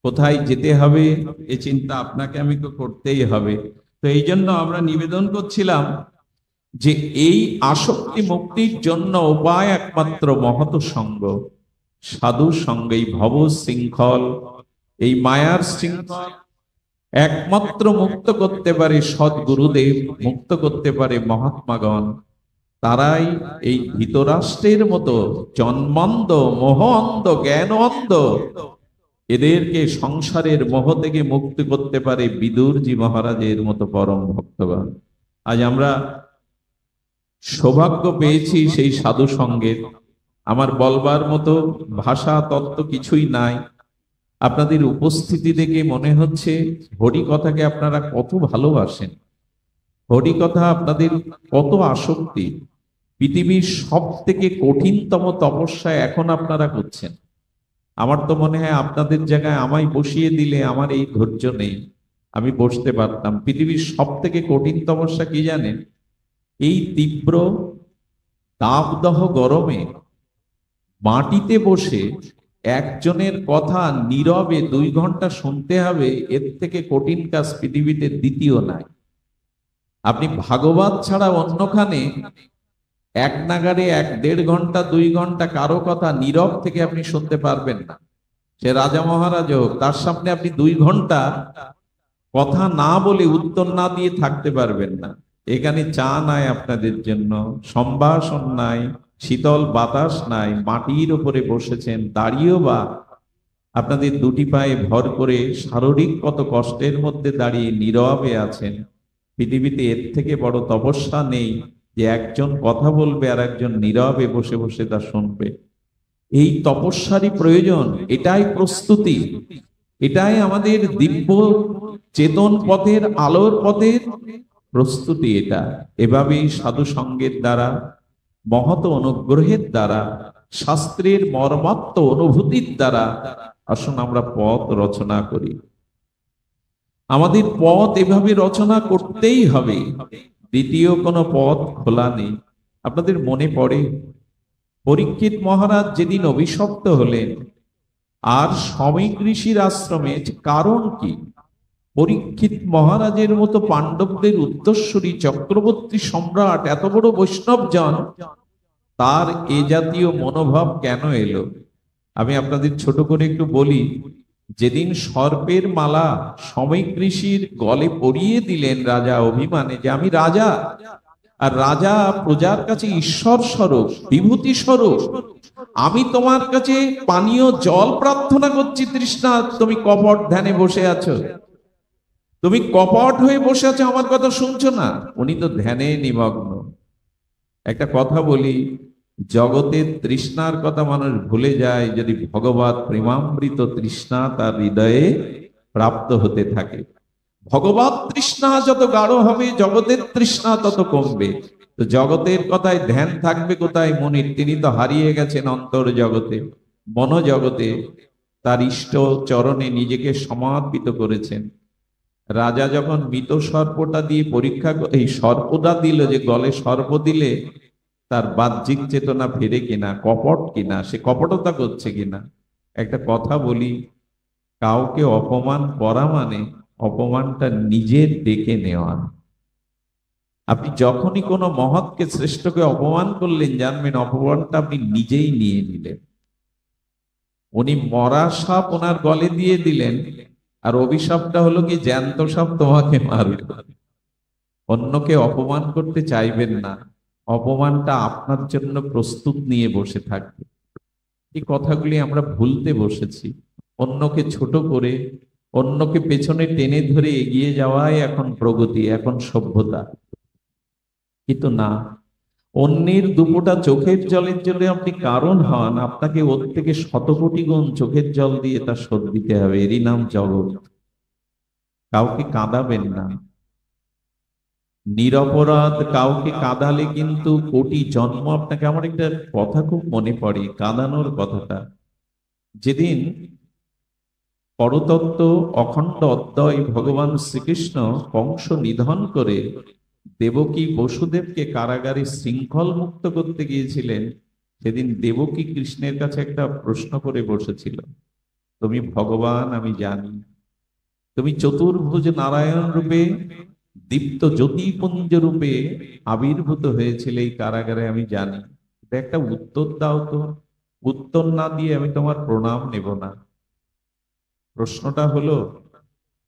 কোথায় যেতে হবে। এই চিন্তা আপনাকে আমি তো করতেই হবে। তো এই জন্য আমরা নিবেদন করছিলাম যে এই আসক্তি মুক্তির জন্য উপায় একমাত্র মহৎ সঙ্গ, সাধু সঙ্গ। এই ভব শৃঙ্খল, এই মায়ার শৃঙ্খল একমাত্র মুক্ত করতে পারে সদ্গুরুদেব, মুক্ত করতে পারে মহাত্মাগণ। তারাই এই ধৃতরাষ্ট্রের মতো জন্মান্ধ, মোহ অন্ধ, জ্ঞান অন্ধ, এদেরকে সংসারের মোহ থেকে মুক্তি করতে পারে বিদুরজি মহারাজের মতো পরম ভক্তগণ। আজ আমরা সৌভাগ্য পেয়েছি সেই সাধু সঙ্গের। আমার বলবার মতো ভাষা তত্ত্ব কিছুই নাই। আপনাদের উপস্থিতি দেখে মনে হচ্ছে হরি কথাকে আপনারা কত ভালোবাসেন, হরি কথা আপনাদের কত আসক্তি। পৃথিবীর সব থেকে কঠিনতম তপস্যা এখন আপনারা করছেন। আমার তো মনে হয় আপনাদের জায়গায় আমায় বসিয়ে দিলে আমার এই ধৈর্য নেই, আমি বসতে পারতাম। পৃথিবীর সব থেকে কঠিন তপস্যা কি জানেন? এই তীব্র তাপদাহ গরমে মাটিতে বসে একজনের কথা নীরবে 2 ঘন্টা শুনতে হবে, এর থেকে কঠিন কাজ পৃথিবীতে দ্বিতীয় নাই। আপনি ভাগবত ছাড়া অন্যখানে এক নাগাড়ে 1-1.5 ঘন্টা 2 ঘন্টা কারো কথা নীরব থেকে আপনি শুনতে পারবেন না। সে রাজা মহারাজ হোক, তার সামনে আপনি 2 ঘন্টা কথা না বলে, উত্তর না দিয়ে থাকতে পারবেন না। এখানে চা নাই আপনাদের জন্য, সম্ভাষণ নাই, শীতল বাতাস নাই, মাটির উপরে বসেছেন, দাঁড়িয়েও বা আপনাদের দুটি পায়ে ভর করে শারীরিক কত কষ্টের মধ্যে দাঁড়িয়ে নীরবে আছেন। পৃথিবীতে এর থেকে বড় তপস্যা নেই যে একজন কথা বলবে আর একজন নীরবে বসে বসে তা শুনবে। এই তপস্যারই প্রয়োজন, এটাই প্রস্তুতি, এটাই আমাদের দিব্য চেতন পথের আলোর পথের প্রস্তুতি। এটা এভাবেই সাধু সঙ্গের দ্বারা, মহৎ অনুগ্রহের দ্বারা, শাস্ত্রের মর্মাত্ম অনুভূতির দ্বারা আসুন আমরা পথ রচনা করি। আমাদের পথ এভাবে রচনা করতেই হবে, দ্বিতীয় কোনো পথ খোলা নেই। আপনাদের মনে পড়ে পরীক্ষিত মহারাজ যেদিন অভিশপ্ত হলেন আর সমীক ঋষির আশ্রমে, কারণ কি? পরীক্ষিত মহারাজের মতো পাণ্ডবদের উত্তরসূরি চক্রবর্তী সম্রাট, এত বড় বৈষ্ণবজন, তার এ জাতীয় মনোভাব কেন এলো? আমি আপনাদের ছোট করে একটু বলি। যেদিন সর্পের মালা সমীক ঋষির গলে পরিয়ে দিলেন রাজা অভিমানে যে আমি রাজা, আর রাজা প্রজার কাছে ঈশ্বর স্বরূপ, বিভূতি স্বরূপ, আমি তোমার কাছে পানীয় জল প্রার্থনা করছি তৃষ্ণা, তুমি কপট ধ্যানে বসে আছো, তুমি কপট হয়ে বসে আছো, আমার কথা শুনছো না। উনি তো ধ্যানে নিমগ্ন। একটা কথা বলি, জগতের তৃষ্ণার কথা মানুষ ভুলে যায় যদি ভগবত প্রেমামৃত তৃষ্ণা তার হৃদয়ে প্রাপ্ত হতে থাকে। ভগবত তৃষ্ণা যত গাঢ় হবে, জগতের তৃষ্ণা তত কমবে। তো জগতের কথায় ধ্যান থাকবে কোথায় মনির? তিনি তো হারিয়ে গেছেন অন্তর জগতে, মনোজগতে, তার ইষ্ট চরণে নিজেকে সমর্পিত করেছেন। রাজা যখন মৃত সর্পটা দিয়ে পরীক্ষা, এই সর্পটা দিল, যে গলে সর্প দিলে তার বাহ্যিক চেতনা ফেরে কিনা, কপট কিনা, সে কপটতা করছে কিনা। একটা কথা বলি, কাউকে অপমান করা মানে অপমানটা নিজের ডেকে নেওয়া। আপনি যখনই কোনো মহৎকে, শ্রেষ্ঠকে অপমান করলেন, জানবেন অপমানটা আপনি নিজেই নিয়ে নিলেন। উনি মরা সাপ ওনার গলে দিয়ে দিলেন, আর অভিশাপটা হলো কি, জ্যান্ত সাপ তোমাকে মারবে। অন্যকে অপমান করতে চাইবেন না, অপমানটা আপনার জন্য প্রস্তুত নিয়ে বসে থাকবে। এই কথাগুলি আমরা ভুলতে বসেছি। অন্যকে ছোট করে, অন্যকে পেছনে টেনে ধরে এগিয়ে যাওয়াই এখন প্রগতি, এখন সভ্যতা। কিন্তু না, অন্যের দুপোটা চোখের জলের জন্য আপনি কারণ হন, আপনাকে ওর থেকে শতকোটি গুণ চোখের জল দিয়ে তা শোধ দিতে হবে। এরই নাম জগৎ। কাউকে কাঁদাবেন না, নিরপরাধ কাউকে কাঁদালে কিন্তু কোটি জন্ম আপনাকে। আমার একটা কথা খুব মনে পড়ে, কাঁদানোর কথাটা। যেদিন পরতত্ত্ব অখণ্ড অদ্বয় ভগবান শ্রীকৃষ্ণ কংস নিধন করে দেবকী বসুদেবকে কারাগারে শৃঙ্খল মুক্ত করতে গিয়েছিলেন, সেদিন দেবকী কৃষ্ণের কাছে একটা প্রশ্ন করে বসেছিল, তুমি ভগবান আমি জানি, তুমি চতুর্ভুজ নারায়ণ রূপে, দীপ্ত জ্যোতিপুঞ্জ রূপে আবির্ভূত হয়েছিল এই কারাগারে, আমি জানি, এটা একটা উত্তর দাও তো। উত্তর না দিয়ে আমি তোমার প্রণাম নেব না। প্রশ্নটা হলো,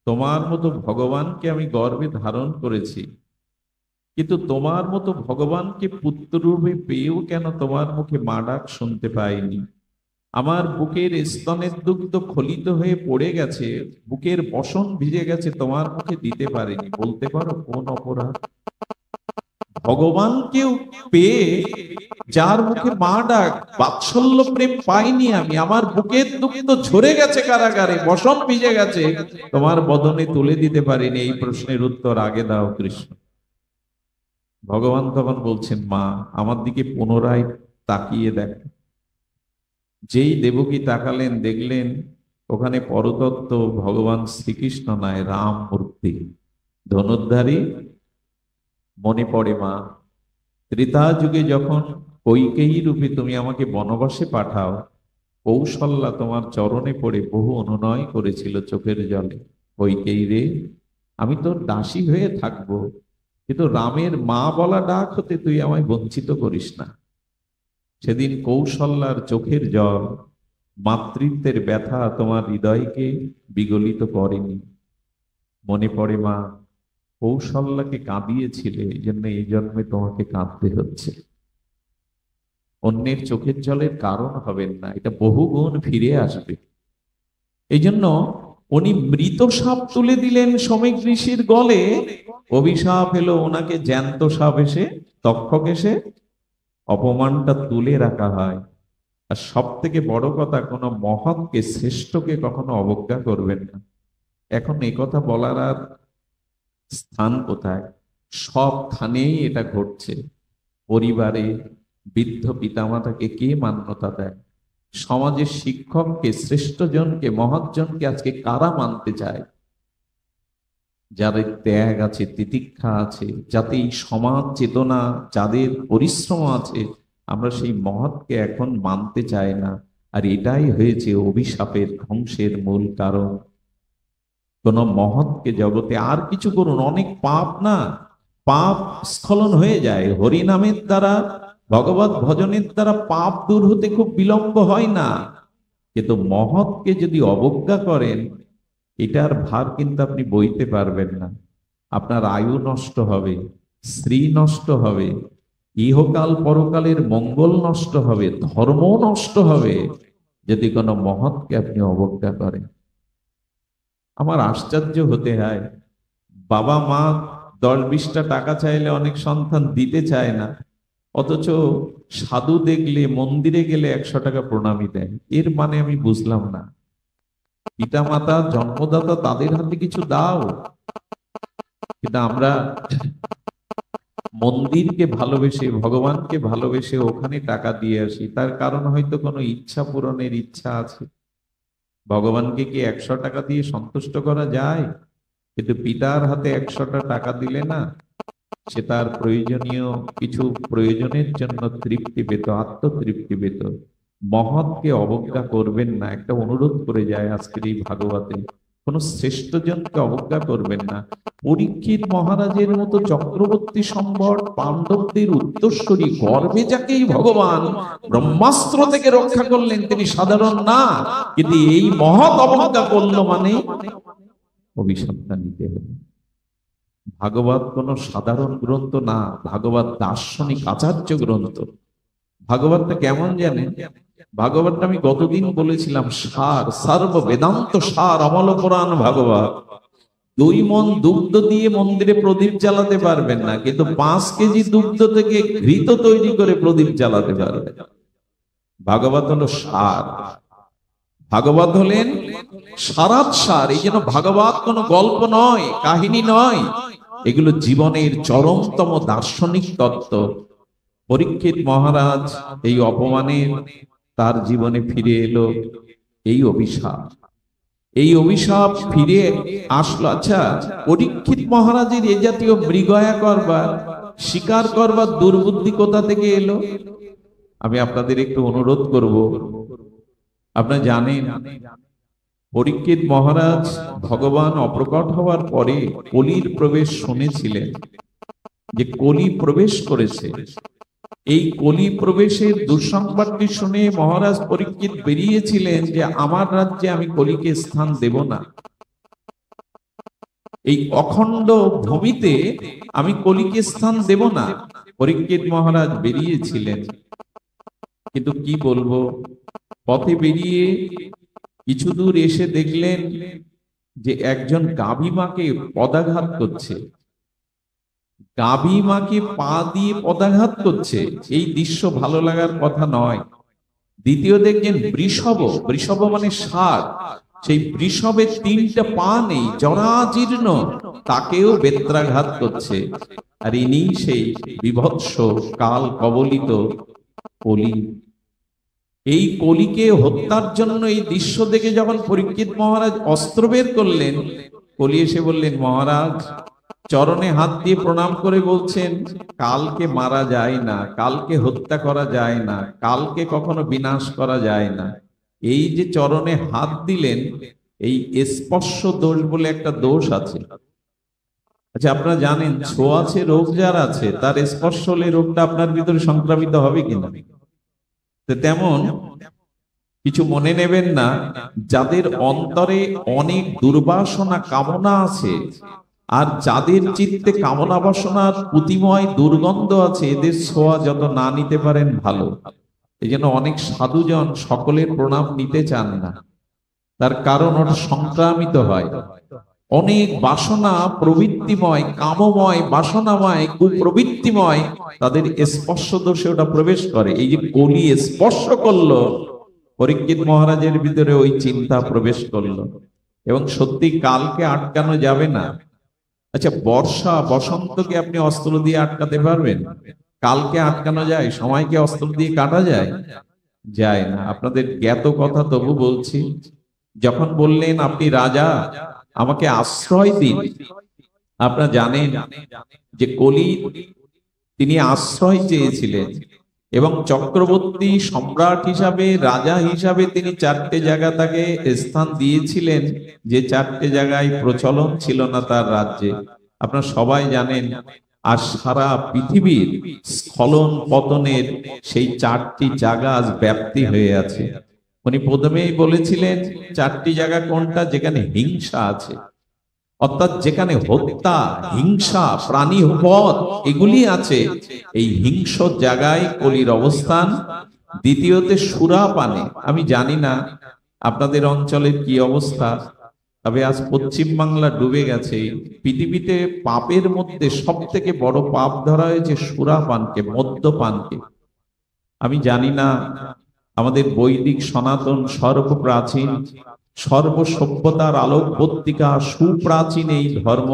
তোমার মতো ভগবানকে আমি গর্ভে ধারণ করেছি, কিন্তু তোমার মতো ভগবানকে পুত্ররূপে পেয়েও কেন তোমার মুখে মা ডাক শুনতে পাইনি? আমার বুকের স্তনের দুগ্ধ খলিত হয়ে পড়ে গেছে, বুকের বসন ভিজে গেছে, তোমার মুখে দিতে পারিনি। বলতে পারো কোন অপরাধ? ভগবানকেও পেয়ে যার মুখে মা ডাক, বাৎসল্য প্রেম পাইনি আমি, আমার বুকের দুগ্ধ ঝরে গেছে কারাগারে, বসন ভিজে গেছে, তোমার বদনে তুলে দিতে পারিনি। এই প্রশ্নের উত্তর আগে দাও কৃষ্ণ। ভগবান তখন বলছেন, মা আমার দিকে পুনরায় তাকিয়ে দেখ। যেই দেবকী তাকালেন, দেখলেন ওখানে পরতত্ত্ব ভগবান শ্রীকৃষ্ণ নয়, রাম মূর্তি, ধনুর্ধারী। মনে পড়ে মা, ত্রেতা যুগে যখন কৈকেয়ী রূপে তুমি আমাকে বনবাসে পাঠাও, কৌশল্যা তোমার চরণে পড়ে বহু অনুনয় করেছিল চোখের জলে, কৈকেয়ী রে, আমি তোর দাসী হয়ে থাকবো, কিন্তু রামের মা বলা ডাক হতে তুই আমায় বঞ্চিত করিস না। সেদিন কৌশল্যার চোখের জল, মাতৃত্বের ব্যথা তোমার হৃদয়কে বিগলিত করেনি। মনে পড়ে মা, কৌশল্যাকে কাঁদিয়েছিলে, এই জন্য এই জন্মে তোমাকে কাঁদতে হচ্ছে। অন্যের চোখের জলের কারণ হবেন না, এটা বহুগুণ ফিরে আসবে। এই জন্য উনি মৃত সাপ তুলে দিলেন শ্রমিক ঋষির গলে, অভিশাপ এলো ওনাকে জ্যান্ত সাপ এসে, তক্ষক এসে অপমানটা তুলে রাখা হয়। আর সব থেকে বড় কথা, কোনো মহৎকে, শ্রেষ্ঠকে কখনো অবজ্ঞা করবেন না। এখন এই কথা বলার আর স্থান কোথায়? সবখানেই এটা ঘটছে। পরিবারে বৃদ্ধ পিতামাতাকে কে মান্যতা দেয়? সমাজের শিক্ষককে, শ্রেষ্ঠজনকে, মহৎজনকে আজকে কারা মানতে চায়? যাদের ত্যাগ আছে, তিতিক্ষা আছে, যাতে এই সমাজ চেতনা, যাদের পরিশ্রম আছে, আমরা সেই মহৎকে এখন মানতে চাই না। আর এটাই হয়েছে অভিশাপের, ধ্বংসের মূল কারণ। কোন মহৎকে জগতে আর কিছু করুন, অনেক পাপ না, পাপ স্খলন হয়ে যায় হরিনামের দ্বারা, ভগবত ভজনের দ্বারা পাপ দূর হতে খুব বিলম্ব হয় না। কিন্তু মহৎকে যদি অবজ্ঞা করেন, এটার ভার কিন্তু আপনি বইতে পারবেন না। আপনার আয়ু নষ্ট হবে, স্ত্রী নষ্ট হবে, ইহকাল পরকালের মঙ্গল নষ্ট হবে, ধর্ম নষ্ট হবে, যদি কোনো মহৎকে আপনি অবজ্ঞা করেন। আমার আশ্চর্য হতে হয়, বাবা মা 10-20টা টাকা চাইলে অনেক সন্তান দিতে চায় না, অথচ সাধু দেখলে, মন্দিরে গেলে 100 টাকা প্রণামী দেয়। এর মানে আমি বুঝলাম না। পিতা মাতা, জন্মদাতা, তাদের হাতে কিছু দাও। কিন্তু আমরা মন্দিরকে ভালোবেসে, ভগবানকে ভালোবেসে ওখানে টাকা দিয়ে আসি। তার কারণ হয়তো কোনো ইচ্ছা পূরণের ইচ্ছা আছে। ভগবানকে কি 100 টাকা দিয়ে সন্তুষ্ট করা যায়? কিন্তু পিতার হাতে 100টা টাকা দিলে না, সে তার প্রয়োজনীয় কিছু প্রয়োজনের জন্য তৃপ্তি পেত, আত্মতৃপ্তি পেত। মহৎকে অবজ্ঞা করবেন না, একটা অনুরোধ করে যায় আজকের এই ভাগবতে। কোন শ্রেষ্ঠজনকে অবজ্ঞা করবেন না। পরীক্ষিত মহারাজের মতো চক্রবর্তী সম্বর, পাণ্ডবদের উত্তরসূরি, গর্বে যাকেই ভগবান ব্রহ্মাস্ত্র থেকে রক্ষা করলেন, তিনি সাধারণ না। কিন্তু এই মহৎ অবজ্ঞা করলো মানে অভিশাপটা নিতে হবে। ভাগবত কোন সাধারণ গ্রন্থ না, ভাগবত দার্শনিক আচার্য গ্রন্থ। ভাগবতটা কেমন জানেন? ভাগবতটা আমি গতদিন বলেছিলাম, সার, সর্ব বেদান্ত সার, অমল পুরাণ ভাগবত। 2 মণ দুগ্ধ দিয়ে মন্দিরে প্রদীপ জ্বালাতে পারবেন না, কিন্তু 5 কেজি দুগ্ধ থেকে ঘৃত তৈরি করে প্রদীপ জ্বালাতে পারবেন। ভাগবত হলো সার, ভাগবত হলেন সারাৎ সার। এই জন্য ভাগবত কোনো গল্প নয়, কাহিনী নয়, এগুলো জীবনের চরমতম দার্শনিক তত্ত্ব। পরীক্ষিত মহারাজ এই অপমানের তার জীবনে ফিরে এলো এই অভিশাপ। এই অভিশাপ ফিরে আসলো। আচ্ছা, পরীক্ষিত মহারাজের এ জাতীয় মৃগয়া করবার, শিকার করবার দুর্বুদ্ধি কোথা থেকে এলো? আমি আপনাদের একটু অনুরোধ করব। আপনারা জানেন, পরীক্ষিত মহারাজ ভগবান অপ্রকট হওয়ার পরে কলির প্রবেশ শুনেছিলেন, যে কলি প্রবেশ করেছে। এই কলি প্রবেশের দুঃসংবাদটি শুনে মহারাজ পরীক্ষিত বেরিয়েছিলেন যে আমার রাজ্যে আমি কলিকে স্থান দেব না, এই অখণ্ড ভূমিতে আমি কলিকে স্থান দেব না। পরীক্ষিত মহারাজ বেরিয়েছিলেন, কিন্তু কি বলবো, পথে বেরিয়ে কিছু দূর এসে দেখলেন যে একজন গাভী মাকে পদাঘাত করছে, গাভী মাকে পা দিয়ে পদাঘাত করছে। এই দৃশ্য ভালো লাগার কথা নয়। দ্বিতীয় দেখছেন বৃষভ, বৃষভ মানে ষাঁড়, সেই বৃষভের 3টা পা নেই, জরাজীর্ণ, তাকেও বেত্রাঘাত করছে। আর ইনি সেই বিভৎস কাল কবলিত কলি। এই কলিকে হত্যার জন্য এই দৃশ্য দেখে যখন পরীক্ষিত মহারাজ অস্ত্র বের করলেন, কলি এসে বললেন, মহারাজ চরণে হাত দিয়ে প্রণাম করে বলছেন, কালকে মারা যায় না, কালকে হত্যা করা যায় না, কালকে কখনো বিনাশ করা যায় না। এই যে চরণে হাত দিলেন, এই স্পর্শ দোষ বলে একটা দোষ আছে। আচ্ছা, আপনারা জানেন ছোঁয়াচে রোগ যার আছে, তার স্পর্শ হলে রোগটা আপনার ভিতরে সংক্রামিত হবে কিনা? তেমন কিছু মনে নেবেন না, যাদের অন্তরে অনেক দুর্বাসনা কামনা আছে, আর যাদের চিত্তে কামনা বাসনার পুতিময় দুর্গন্ধ আছে, এদের ছোঁয়া যত না নিতে পারেন ভালো। এই জন্য অনেক সাধুজন সকলের প্রণাম নিতে চান না, তার কারণ ওটা সংক্রামিত হয়। অনেক বাসনা প্রবৃত্তিময়, কামময়, বাসনাময়, কুপ্রবৃত্তিময়, তাদের স্পর্শ দোষে ওটা প্রবেশ করে। এই যে কলি স্পর্শ করলো, পরীক্ষিত মহারাজের ভিতরে ওই চিন্তা প্রবেশ করলো। এবং সত্যি কালকে আটকানো যাবে না। আচ্ছা, বর্ষা বসন্তকে আপনি অস্ত্র দিয়ে আটকাতে পারবেন? কালকে আটকানো যায়? সময়কে অস্ত্র দিয়ে কাটা যায়? যায় না। আপনাদের জ্ঞাত কথা তবু বলছি। যখন বললেন আপনি রাজা, আমাকে আশ্রয় দিন, আপনারা জানেন যে কলি তিনি আশ্রয় চেয়েছিলেন এবং চক্রবর্তী সম্রাট হিসাবে, রাজা হিসাবে তিনি 4টে জায়গা তাকে স্থান দিয়েছিলেন, যে 4টে জায়গায় প্রচলন ছিল না তার রাজ্যে। আপনারা সবাই জানেন। আর সারা পৃথিবীর স্খলন পতনের সেই 4টি জায়গা আজ ব্যাপ্তি হয়ে আছে। উনি প্রথমেই বলেছিলেন 4টি জায়গা কোনটা? যেখানে হিংসা আছে, অর্থাৎ যেখানে হত্যা, হিংসা, প্রাণী বধ এগুলি আছে, এই হিংস্র জায়গায় কলির অবস্থান। দ্বিতীয়তে সুরাপানে। আমি জানি না আপনাদের অঞ্চলের কি অবস্থা, তবে আজ পশ্চিম বাংলা ডুবে গেছে। পৃথিবীতে পাপের মধ্যে সব থেকে বড় পাপ ধরা হয়েছে সুরাপানকে, মদ্যপানকে। আমি জানি না আমাদের বৈদিক সনাতন সর্বপ্রাচীন, সর্বসভ্যতার আলোক পত্রিকা, সুপ্রাচীন এই ধর্ম,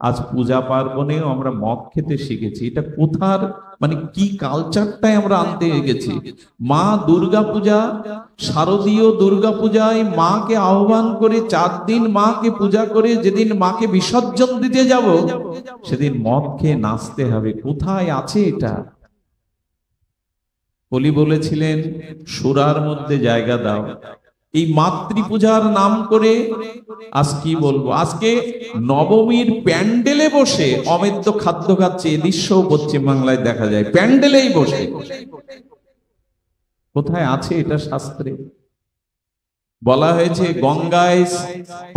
আজ পূজা পার্বণেও আমরা মদ খেতে শিখেছি। এটা কোথার, মানে কি কালচারটাই আমরা আনতে গেছি। মা দুর্গা পূজা, শারদীয় দুর্গা পূজায় মাকে আহ্বান করে 4 দিন মাকে পূজা করে যেদিন মাকে বিসর্জন দিতে যাব, সেদিন মদ খেয়ে নাচতে হবে। কোথায় আছে এটা? কলি বলেছিলেন সুরার মধ্যে জায়গা দাও। এই মাতৃপূজার নাম করে আজ কি বলবো, আজকে নবমীর প্যান্ডেলে বসে অমেদ্য খাদ্য খাচ্ছে। এ দৃশ্যও পশ্চিমবাংলায় দেখা যায়, প্যান্ডেলেই বসে। কোথায় আছে এটা শাস্ত্রে? বলা হয়েছে গঙ্গায়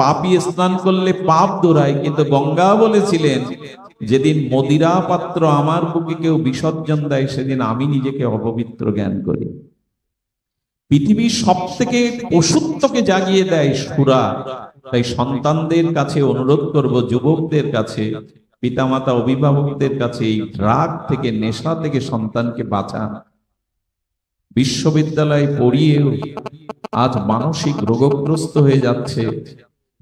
পাপী স্নান করলে পাপ দূরায়, কিন্তু গঙ্গা বলেছিলেন যেদিন মদিরা পাত্র আমার বুকে কেউ বিসর্জন দেয়, সেদিন আমি নিজেকে অপবিত্র জ্ঞান করি। পৃথিবীর সব থেকে পশুত্বকে জাগিয়ে দেয় সুরা। তাই সন্তানদের কাছে অনুরোধ করব, যুবকদের কাছে, পিতামাতা অভিভাবকদের কাছে, এই ড্রাগ থেকে, নেশা থেকে সন্তানকে বাঁচান। বিশ্ববিদ্যালয়ে পড়িয়েও আজ মানসিক রোগগ্রস্ত হয়ে যাচ্ছে,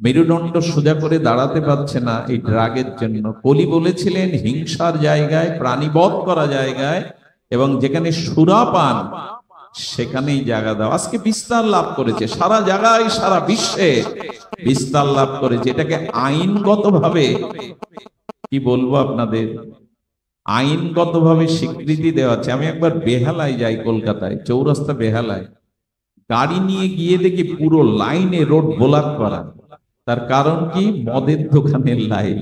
মেরুদণ্ড সোজা করে দাঁড়াতে পারছে না এই ড্রাগের জন্য। কলি বলেছিলেন হিংসার জায়গায়, প্রাণীবধ করা জায়গায় এবং যেখানে সুরাপান, সেখানেই জায়গা দাও। আজকে বিস্তার লাভ করেছে সারা জায়গায়, সারা বিশ্বে বিস্তার লাভ করেছে। এটাকে আইনগতভাবে, কি বলবো আপনাদের, আইনগতভাবে স্বীকৃতি দেওয়া আছে। আমি একবার বেহালায় যাই, কলকাতায় চৌরাস্তা বেহালায়, গাড়ি নিয়ে গিয়ে দেখি পুরো লাইনে রোড ব্লক করা। তার কারণ কি? মদের দোকানের লাইন।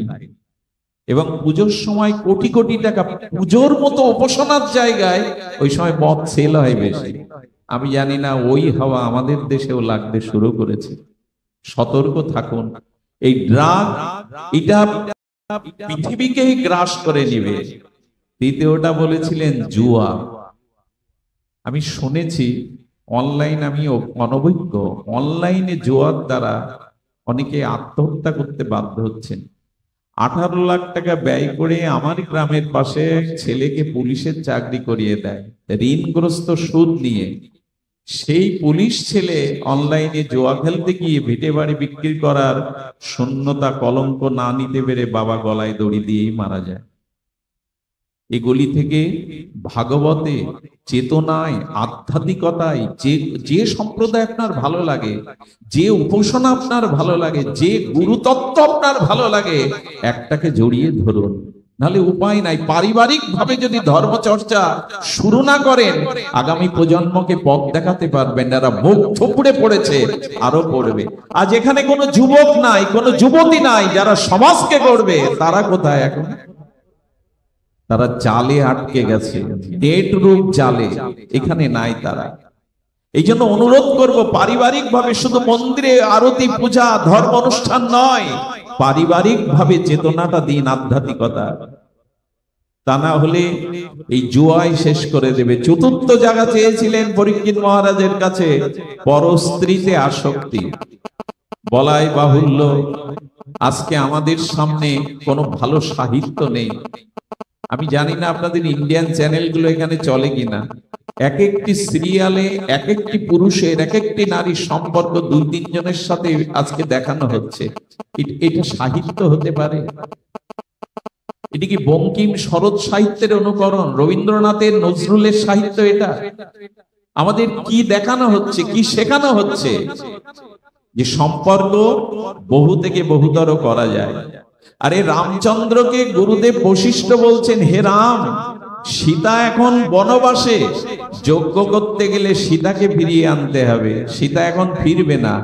এবং পুজোর সময় কোটি কোটি টাকা, পুজোর মতো উপাসনার জায়গায় ওই সময় মদ সেল হয় বেশি। আমি জানি না ওই হাওয়া আমাদের দেশেও লাগতে শুরু করেছে। সতর্ক থাকুন। এই ড্রাগ, এটা পৃথিবীকেই গ্রাস করে নিবে। দ্বিতীয়টা বলেছিলেন জুয়া। আমি শুনেছি অনলাইন, আমি অনভিজ্ঞ, অনলাইনে জুয়ার দ্বারা অনেকে আত্মহত্যা করতে বাধ্য হচ্ছেন। 18 লাখ টাকা ব্যয় করে আমার গ্রামের পাশে ছেলেকে পুলিশের চাকরি করিয়ে দেয়, ঋণগ্রস্ত, সুদ নিয়ে। সেই পুলিশ ছেলে অনলাইনে জুয়া খেলতে গিয়ে ভিটে বাড়ি বিক্রি করার শূন্যতা, কলঙ্ক না নিতে পেরে বাবা গলায় দড়ি দিয়েই মারা যায়। এগুলি থেকে ভাগবতে, চেতনায়, আধ্যাত্মিকতায়, যে সম্প্রদায় আপনার ভালো লাগে, যে উপাসনা আপনার ভালো লাগে, যে গুরুতত্ত্ব আপনার ভালো লাগে, একটাকে জড়িয়ে ধরুন, নাহলে উপায় নাই। পারিবারিক ভাবে যদি ধর্মচর্চা শুরু না করেন, আগামী প্রজন্মকে পথ দেখাতে পারবেন। এরা মুখ থুবড়ে পড়েছে, আরো পড়বে। আজ এখানে কোনো যুবক নাই, কোনো যুবতী নাই যারা সমাজকে গড়বে। তারা কোথায় এখন? তারা জালে আটকে গেছে, নেট রূপ জালে, এখানে নাই তারা। এই জন্য অনুরোধ করব, পারিবারিক ভাবে, শুধু মন্দিরে আরতি, পূজা, ধর্ম অনুষ্ঠান নয়, পারিবারিক ভাবে চেতনাটা দিন, আধ্যাত্মিকতা। তা না হলে এই জুয়াই শেষ করে দেবে। চতুর্থ জায়গা চেয়েছিলেন পরীক্ষিত মহারাজের কাছে, পরস্ত্রীতে আসক্তি। বলাই বাহুল্য, আজকে আমাদের সামনে কোনো ভালো সাহিত্য নেই। আমি জানি না আপনাদের ইন্ডিয়ান চ্যানেলগুলো এখানে চলে কিনা। এক একটি সিরিয়ালে এক একটি পুরুষের এক একটি নারীর সম্পর্ক দুই তিনজনের সাথে আজকে দেখানো হচ্ছে। এটা সাহিত্য হতে পারে? এটি কি বঙ্কিম শরৎ সাহিত্যের অনুকরণ, রবীন্দ্রনাথের নজরুলের সাহিত্য? এটা আমাদের কি দেখানো হচ্ছে, কি শেখানো হচ্ছে? যে সম্পর্ক বহু থেকে বহুতর করা যায়। আরে রামচন্দ্রকে গুরুদেব বশিষ্ঠ বলছেন, হে রাম, সীতা এখন বনবাসে, যজ্ঞ করতে গেলে সীতাকে ফিরিয়ে আনতে হবে। সীতা এখন ফিরবে না,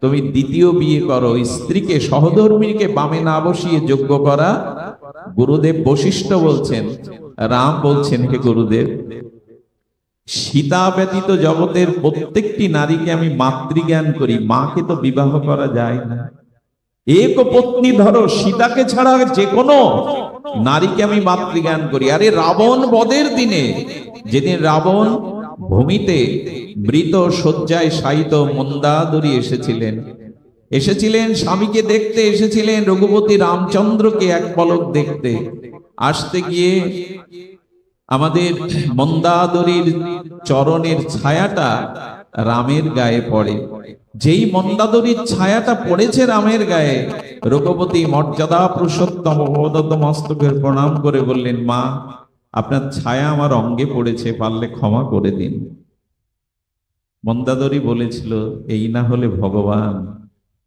তুমি দ্বিতীয় বিয়ে করো, স্ত্রীকে সহধর্মীকে বামে না বসিয়ে যজ্ঞ করা। গুরুদেব বশিষ্ঠ বলছেন, রাম বলছেন, হে গুরুদেব, সীতা ব্যতীত জগতের প্রত্যেকটি নারীকে আমি মাতৃজ্ঞান করি, মাকে তো বিবাহ করা যায় না। এক পত্নী ধরো, সীতাকে ছাড়া যে কোনো নারীকে আমি মাতৃজ্ঞান করি। আরে রাবণ বধের দিনে, যেদিন রাবণ ভূমিতে মৃত শয্যায় শায়িত মন্দাদরী এসেছিলেন স্বামীকে দেখতে, এসেছিলেন রঘুপতি রামচন্দ্রকে এক পলক দেখতে। আসতে গিয়ে আমাদের মন্দাদরীর চরণের ছায়াটা রামের গায়ে পড়ে। যেই মন্দাদরীর ছায়াটা পড়েছে রামের গায়ে, রঘুপতি মর্যাদা পুরুষোত্তম মস্তকের প্রণাম করে বললেন, মা, আপনার ছায়া আমার অঙ্গে পড়েছে, পারলে ক্ষমা করে দিন। মন্দাদরী বলেছিল, এই না হলে ভগবান,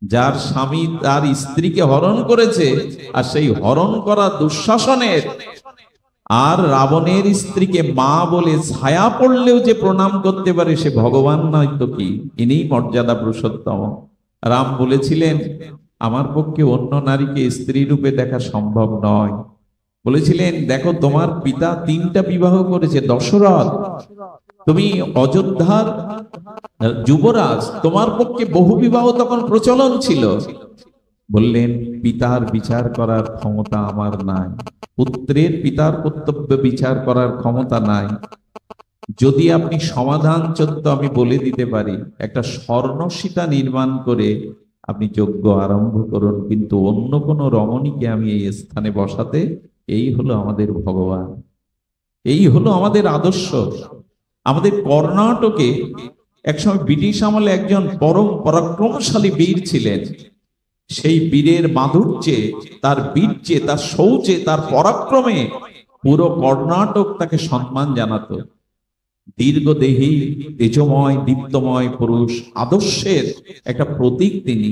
যার স্বামী তার স্ত্রীকে হরণ করেছে, আর সেই হরণ করা দুঃশাসনের আর রাবণের স্ত্রীকে মা বলে ছায়া পড়লেও যে প্রণাম করতে পারে, সে ভগবান নয় তো কি? ইনিই মর্যাদা পুরুষোত্তম। রাম বলেছিলেন, আমার পক্ষে অন্য নারীকে স্ত্রী রূপে দেখা সম্ভব নয়। বলেছিলেন, দেখো, তোমার পিতা 3টা বিবাহ করেছে, দশরথ, তুমি অযোধ্যার যুবরাজ, তোমার পক্ষে বহু বিবাহ তখন প্রচলন ছিল। বললেন, পিতার বিচার করার ক্ষমতা আমার নাই, পুত্রের পিতার কর্তব্য বিচার করার ক্ষমতা নাই। যদি আপনি সমাধান চত্ব আমি বলে দিতে পারি, একটা স্বর্ণসীতা নির্মাণ করে আপনি যজ্ঞ আরম্ভ করুন, কিন্তু অন্য কোনো রমণীকে আমি এই স্থানে বসাতে, এই হলো আমাদের ভগবান, এই হলো আমাদের আদর্শ। আমাদের কর্ণাটকে একসময় ব্রিটিশ আমলে একজন পরম পরাক্রমশালী বীর ছিলেন। সেই বীরের মাধুর্যে, তার বীর্যে, তার শৌচে, তার পরাক্রমে পুরো কর্ণাটক তাকে সম্মান জানাতো। দীর্ঘদেহী, তেজময়, দীপ্তময় পুরুষ, আদর্শের একটা প্রতীক তিনি।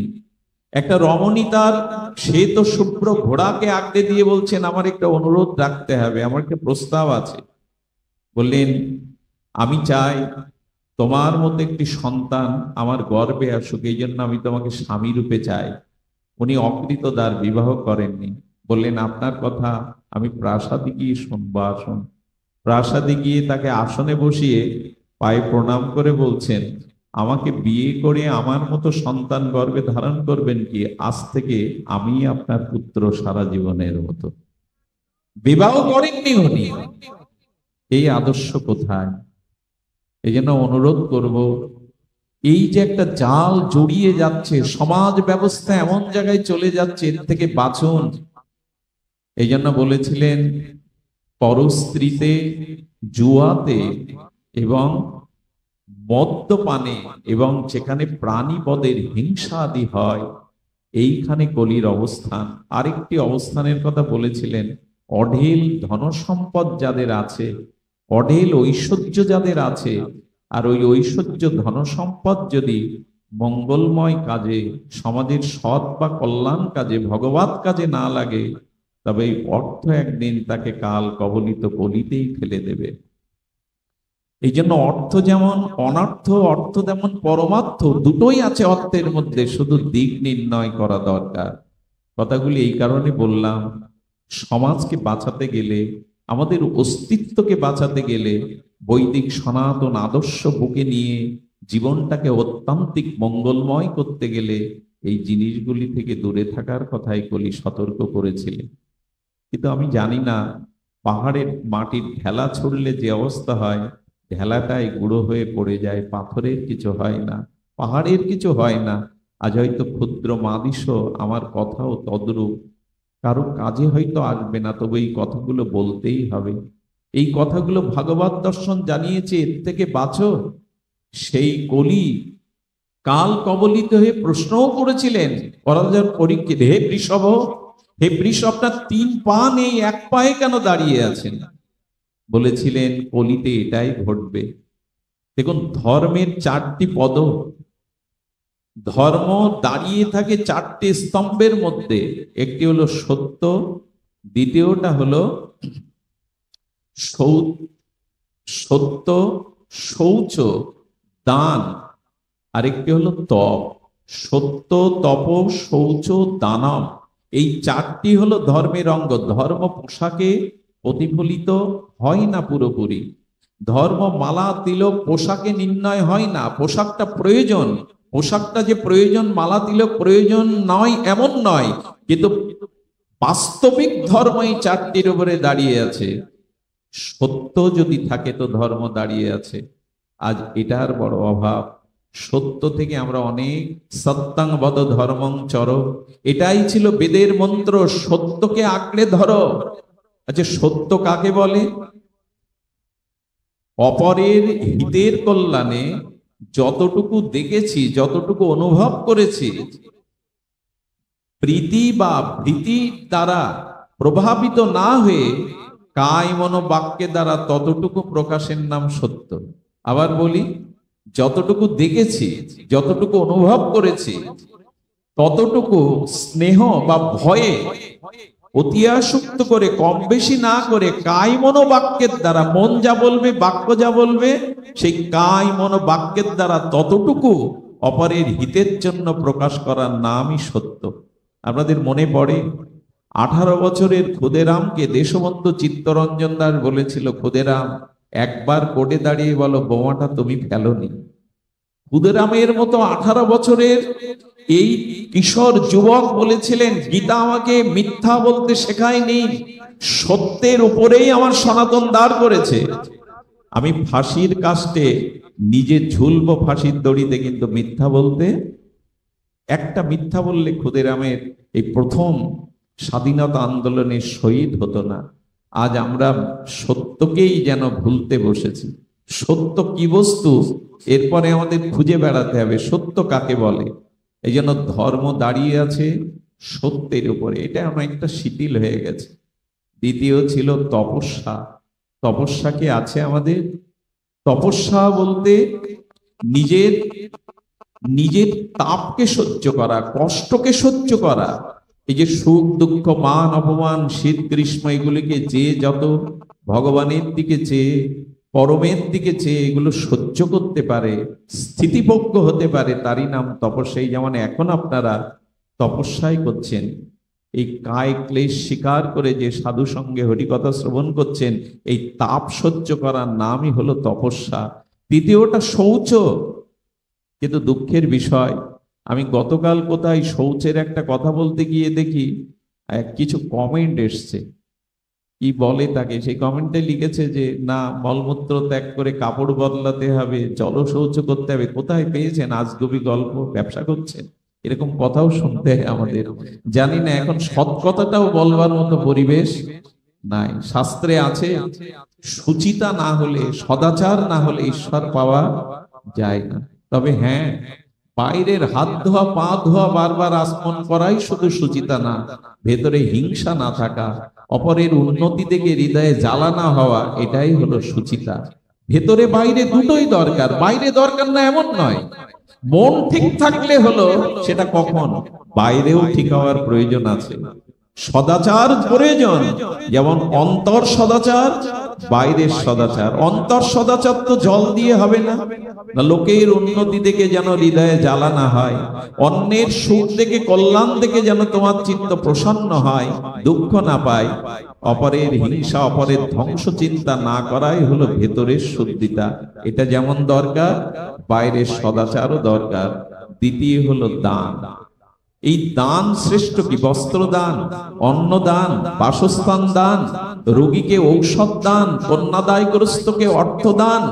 একটা রমণী তার শ্বেত শুভ্র ঘোড়াকে আঁকড়ে দিয়ে বলছেন, আমার একটা অনুরোধ রাখতে হবে, আমার একটা প্রস্তাব আছে। বললেন, আমি চাই তোমার মতো একটি সন্তান আমার গর্ভে আসুক, এই জন্য আমি তোমাকে স্বামী রূপে চাই। উনি অকৃতদার, বিবাহ করেননি। বললেন, আপনার কথা আমি প্রাসাদে গিয়ে শুনবো, আসুন। প্রাসাদে গিয়ে তাকে আসনে বসিয়ে পায়ে প্রণাম করে বলছেন, আমাকে বিয়ে করে আমার মতো সন্তান গর্ভে ধারণ করবেন কি? আজ থেকে আমি আপনার পুত্র সারা জীবনের মতো। বিবাহ করেননি উনি। এই আদর্শ কোথায়? এই জন্য অনুরোধ করব, এই যে একটা জাল জড়িয়ে যাচ্ছে, সমাজ ব্যবস্থা এমন জায়গায় চলে যাচ্ছে, এর থেকে বাঁচুন। এই জন্য বলেছিলেন, পরস্ত্রীতে, জুয়াতে এবং মদ্যপানে এবং যেখানে প্রাণীপদের হিংসা আদি হয়, এইখানে কলির অবস্থান। আরেকটি অবস্থানের কথা বলেছিলেন, অঢেল ধনসম্পদ যাদের আছে, অঢেল ঐশ্বর্য যাদের আছে, আর ওই ঐশ্বর্য ধনসম্পদ যদি মঙ্গলময় কাজে, সমাজের সৎ বা কল্যাণ কাজে, ভগবত কাজে না লাগে, তবে এই অর্থ একদিন তাকে কাল কবলিত কলিতেই ফেলে দেবে। এই জন্য অর্থ যেমন অনর্থ, অর্থ যেমন পরমার্থ, দুটোই আছে অর্থের মধ্যে, শুধু দিক নির্ণয় করা দরকার। কথাগুলি এই কারণে বললাম, সমাজকে বাঁচাতে গেলে, আমাদের অস্তিত্বকে বাঁচাতে গেলে, বৈদিক সনাতন আদর্শ বুকে নিয়ে জীবনটাকে অত্যান্তিক মঙ্গলময় করতে গেলে এই জিনিসগুলি থেকে দূরে থাকার কথাই কলি সতর্ক করেছিলেন। কিন্তু আমি জানি না, পাহাড়ের মাটির ঢেলা ছুড়লে যে অবস্থা হয়, ঢেলাটাই গুঁড়ো হয়ে পড়ে যায়, পাথরের কিছু হয় না, পাহাড়ের কিছু হয় না। আজ হয়তো ক্ষুদ্র মাদিস আমার কথাও তদ্রূপ, কারো কাজে হয়তো আসবে না, তবে এই কথাগুলো বলতেই হবে। এই কথাগুলো ভাগবত দর্শন জানিয়েছে, এর থেকে বাঁচো। সেই কলি কাল কবলিত হয়ে প্রশ্নও করেছিলেন পরাজয় পরীক্ষিত, হে বৃষভ, হে বৃষ, আপনার 3 পা নেই, 1 পায়ে কেন দাঁড়িয়ে আছেন? বলেছিলেন কলিতে এটাই ঘটবে। দেখুন, ধর্মের 4টি পদ, ধর্ম দাঁড়িয়ে থাকে 4টে স্তম্ভের মধ্যে। একটি হলো সত্য, দ্বিতীয়টা হলো সত্য, শৌচ, দান, আরেকটি হলো তপ। সত্য, তপ, শৌচ, দানব, এই 4টি হলো ধর্মের অঙ্গ। ধর্ম পোশাকে প্রতিফলিত হয় না পুরোপুরি। ধর্ম মালা তিলক পোশাকে নির্ণয় হয় না, পোশাকটা প্রয়োজন। পোশাকটা যে প্রয়োজন, মালা তিলক প্রয়োজন নয় এমন নয়, কিন্তু বাস্তবিক ধর্ম এই 4টির উপরে দাঁড়িয়ে আছে। সত্য যদি থাকে তো ধর্ম দাঁড়িয়ে আছে। আজ এটার বড় অভাব। সত্য থেকে আমরা অনেক সত্যাং বদ ধর্মং চর, এটাই ছিল বেদের মন্ত্র, সত্যকে আঁকড়ে ধরো। আচ্ছা, সত্য কাকে বলে? অপরের হিতের কল্যাণে যতটুকু দেখেছি, যতটুকু অনুভব করেছি, প্রীতি বা ভীতি দ্বারা প্রভাবিত না হয়ে কায় মন বাক্যের দ্বারা ততটুকু প্রকাশের নাম সত্য। আবার বলি, যতটুকু দেখেছি, যতটুকু অনুভব করেছি, ততটুকু স্নেহ বা ভয়ে অতি আসক্ত করে, কম বেশি না করে, কায় মন বাক্যের দ্বারা, মন যা বলবে, বাক্য যা বলবে, সেই কায় মন বাক্যের দ্বারা ততটুকু অপরের হিতের জন্য প্রকাশ করার নামই সত্য। আপনাদের মনে পড়ে 18 বছরের ক্ষুদেরামকে দেশবন্ধু চিত্তরঞ্জন দাস বলেছিল, ক্ষুদেরাম, একবার কোর্টে দাঁড়িয়ে বলো বোমাটা তুমি ফেলোনি। ক্ষুদেরামের মতো 18 বছরের এই কিশোর যুবক বলেছিলেন, গীতা আমাকে মিথ্যা বলতে শেখায়নি, সত্যের উপরেই আমার সনাতন দাঁড় করেছে। আমি ফাঁসির কাস্টে নিজে ঝুলবো ফাঁসির দড়িতে, কিন্তু মিথ্যা বলতে, একটা মিথ্যা বললে ক্ষুদিরামের এই প্রথম স্বাধীনতা আন্দোলনের শহীদ হতো না। আজ আমরা সত্যকেই যেন ভুলতে বসেছি। সত্য কি বস্তু এরপরে আমাদের খুঁজে বেড়াতে হবে, সত্য কাকে বলে। এই জন্য ধর্ম দাঁড়িয়ে আছে সত্যের উপরে, এটা অনেকটা শিথিল হয়ে গেছে। দ্বিতীয় ছিল তপস্যা। তপস্যা কি আছে আমাদের? তপস্যা বলতে নিজের নিজের তাপকে সহ্য করা, কষ্টকে সহ্য করা। এই যে সুখ দুঃখ, মান অপমান, শীত গ্রীষ্ম, এগুলিকে যে যত ভগবানের দিকে চেয়ে, পরমের দিকে চেয়ে এগুলো সহ্য করতে পারে, স্থিতিপজ্ঞ হতে পারে, তারই নাম তপস্যা। যেমন এখন আপনারা তপস্যাই করছেন, এই কায় ক্লেশ স্বীকার করে যে সাধু সঙ্গে হরিকথা শ্রবণ করছেন, এই তাপ সহ্য করার নামই হলো তপস্যা। তৃতীয়টা শৌচ। কিন্তু দুঃখের বিষয়, আমি গতকাল কোথায় শৌচের একটা কথা বলতে গিয়ে দেখি কিছু কমেন্ট এসছে। কি বলে তাকে, সেই কমেন্টে লিখেছে যে না, মলমূত্র ত্যাগ করে কাপড় বদলাতে হবে, জল শৌচ করতে হবে। কোথায় পেয়েছেন আজগুবি গল্প? ব্যবসা করছেন? এরকম কথাও শুনতে হয় আমাদের। জানি না এখন সৎ কথাটাও বলবার মতো পরিবেশ নাই। শাস্ত্রে আছে, সুচিতা না হলে, সদাচার না হলে ঈশ্বর পাওয়া যায় না। তবে হ্যাঁ, বাইরের হাত ধোয়া, পা ধোয়া, বারবার আসমন করাই শুধু সুচিতা না, ভেতরে হিংসা না থাকা, অপরের উন্নতি দেখে হৃদয়ে জ্বালা না হওয়া, এটাই হলো সুচিতা। ভেতরে বাইরে দুটোই দরকার, বাইরে দরকার না এমন নয়। মন ঠিক থাকলে হলো, সেটা কখন? বাইরেও ঠিক হওয়ার প্রয়োজন আছে। সদাচার প্রয়োজন, যেমন অন্তর সদাচার, বাইরের সদাচার। অন্তর সদাচার তো জল দিয়ে হবে না, লোকের উন্নতি দেখে যেন হৃদয়ে জ্বালা না হয়, অন্যের সুখ দেখে, কল্যাণ দেখে যেন তোমার চিত্ত প্রসন্ন হয়, দুঃখ না পায়। অপরের হিংসা, অপরের ধ্বংস চিন্তা না করাই হলো ভেতরের শুদ্ধিতা। এটা যেমন দরকার, বাইরের সদাচারও দরকার। দ্বিতীয় হলো দান। এই দান শ্রেষ্ঠ কি? বস্ত্র দান, অন্ন দান, বাসস্থান দান, রোগীকে ঔষধ দান, কন্যাদায়গ্রস্তকে অর্থ দান।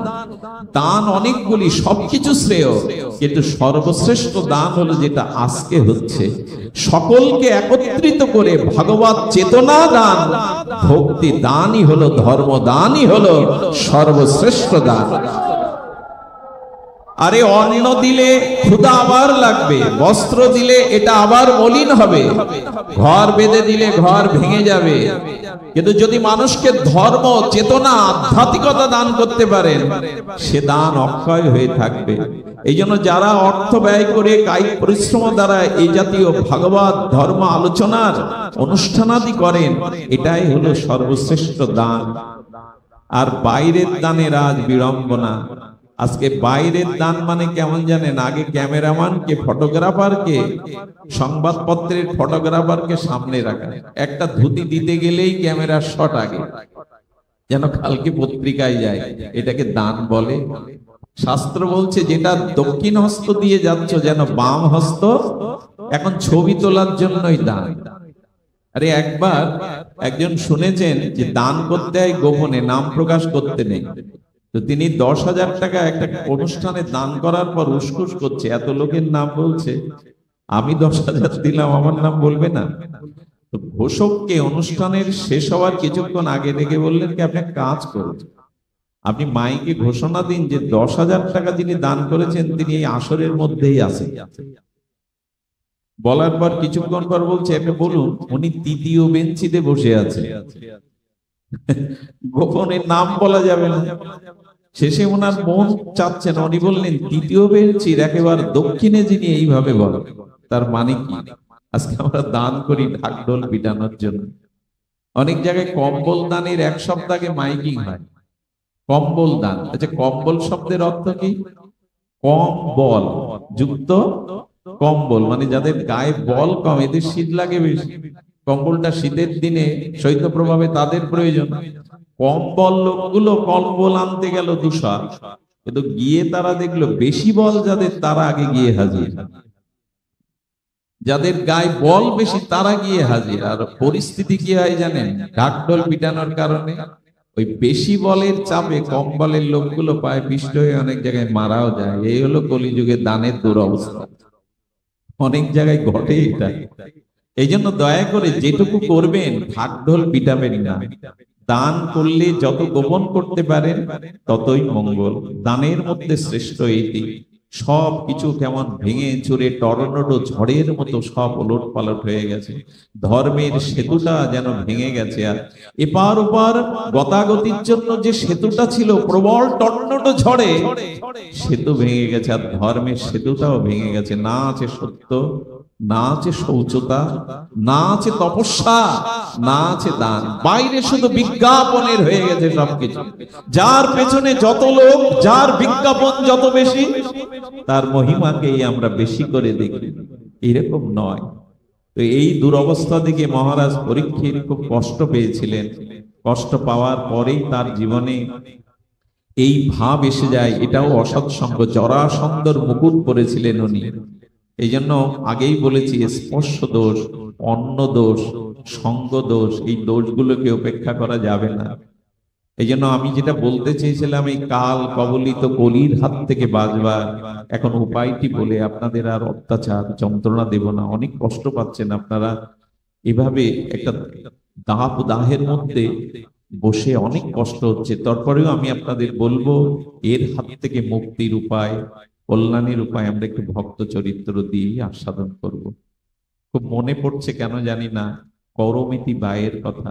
দান অনেকগুলি, সবকিছু শ্রেয়, কিন্তু সর্বশ্রেষ্ঠ দান হলো যেটা আজকে হচ্ছে, সকলকে একত্রিত করে ভগবত চেতনা দান। ভক্তি দানই হলো, ধর্ম দানই হলো সর্বশ্রেষ্ঠ দান। আরে অন্ন দিলে ক্ষুধা আবার লাগবে, বস্ত্র দিলে এটা আবার মলিন হবে, ঘর বেঁধে দিলে ঘর ভেঙে যাবে, কিন্তু যদি মানুষকে ধর্ম চেতনা আধ্যাত্মিকতা দান করতে পারেন, সে দান অক্ষয় হয়ে থাকবে। এই জন্য যারা অর্থ ব্যয় করে কায়িক পরিশ্রম দ্বারা এই জাতীয় ভাগবত ধর্ম আলোচনার অনুষ্ঠানাদি করেন, এটাই হলো সর্বশ্রেষ্ঠ দান। আর বাইরের দানের আজ বিড়ম্বনা। আজকে বাইরের দান মানে কেমন জানেন? আগে ক্যামেরাম্যানকে, ফটোগ্রাফারকে, সংবাদপত্রের ফটোগ্রাফারকে সামনে রাখা, একটা ধুতি দিতে গেলেই ক্যামেরার শট আগে, যেন কালকে পত্রিকায় যায়। এটাকে দান বলে? শাস্ত্র বলছে যেটা দক্ষিণ হস্ত দিয়ে যাচ্ছ, যেন বাম হস্ত এখন ছবি তোলার জন্যই দান। আরে একবার একজন শুনেছেন যে দান করতে হয় গোপনে, নাম প্রকাশ করতে নেই। তো তিনি 10,000 টাকা একটা অনুষ্ঠানে দান করার পর উসকুস করছে, এত লোকের নাম বলছে, আমি 10,000 দিলাম, আমার নাম বলবে না? তো ঘোষককে অনুষ্ঠানের শেষ হওয়ার কিছুক্ষণ আগে ডেকে বললেন কি, আপনি কাজ করুন, আপনি মাইকে ঘোষণা দিন যে 10,000 টাকা যিনি দান করেছেন তিনি এই আসরের মধ্যেই আছেন। বলার পর কিছুক্ষণ পর বলছে, আপনি বলুন উনি তৃতীয় বেঞ্চিতে বসে আছে, গোপনে নাম বলা যাবে না। শেষে ওনার মন চাচ্ছে না, উনি বললেন তৃতীয় বেঞ্চির একেবারে দক্ষিণে যিনি, এইভাবে বলেন। তার মানে কি? আজকে আমরা দান করি ঢাকঢোল পিটানোর জন্য। অনেক জায়গায় কম্বল দানের 1 সপ্তাহ আগে মাইকিং হয়, কম্বল দান। আচ্ছা, কম্বল শব্দের অর্থ কি? কম বল যুক্ত কম্বল, মানে যাদের গায়ে বল কম, এদের শীত লাগে বেশি, কম্বলটা শীতের দিনে শৈত্যপ্রভাবে তাদের প্রয়োজন। কম্বল লোকগুলো কম্বল আনতে গেল 200, কিন্তু গিয়ে তারা দেখলো বেশি বল যাদের, তারা আগে গিয়ে হাজির। যাদের গায়ে বল বেশি তারা গিয়ে হাজির। আর পরিস্থিতি কি হয় জানেন? ঢাকঢোল পিটানোর কারণে ওই বেশি বলের চাপে কম বলের লোকগুলো পায়ে পিষ্ট হয়ে অনেক জায়গায় মারাও যায়। এই হলো কলিযুগে দানের দুরবস্থা, অনেক জায়গায় ঘটে এটা। এই জন্য দয়া করে যেটুকু করবেন ঢাকঢোল পিটাবেন না। দান করলে যত গোপন করতে পারেন ততই মঙ্গল। দানের মধ্যে শ্রেষ্ঠ এইটি। সব কিছু কেমন ভেঙে চুরে টর্নেডো ঝড়ের মতো সব ওলট পালট হয়ে গেছে। ধর্মের সেতুটা যেন ভেঙে গেছে। আর এপার ওপার গতাগতির জন্য যে সেতুটা ছিল প্রবল টর্নেডো ঝড়ে, সেতু ভেঙে গেছে। আর ধর্মের সেতুটাও ভেঙে গেছে। না আছে সত্য, না আছে শৌচতা, না আছে তপস্যা, না আছে দান। বাইরে শুধু বিজ্ঞাপনের হয়ে গেছে সবকিছু। যার পেছনে যত লোক, যার বিজ্ঞাপন যত বেশি, তার মহিমাকেই আমরা বেশি করে দেখি। এরকম নয়। তো এই দুরবস্থা থেকে মহারাজ পরীক্ষিত খুব কষ্ট পেয়েছিলেন। কষ্ট পাওয়ার পরেই তার জীবনে এই ভাব এসে যায়, এটাও অসৎসঙ্গ। জরাসন্ধর মুকুট পরেছিলেন উনি। এই জন্য আগেই বলেছি, স্পর্শ দোষ, অন্ন দোষ, সঙ্গ দোষ, এই দোষগুলোকে উপেক্ষা করা যাবে না। এই জন্য আমি যেটা বলতে চেয়েছিলাম, এই কাল কবলিত কলির হাত থেকে বাঁচবার এখন উপায়টি বলে আপনাদের আর অত্যাচার যন্ত্রণা দেব না। অনেক কষ্ট পাচ্ছেন আপনারা, এভাবে একটা দাহের মধ্যে বসে অনেক কষ্ট হচ্ছে। তারপরেও আমি আপনাদের বলবো, এর হাত থেকে মুক্তির উপায়, কল্যাণের উপায় আমরা একটু ভক্ত চরিত্র দিয়ে আস্বাদন করব। খুব মনে পড়ছে কেন জানি না করমিতি বায়ের কথা।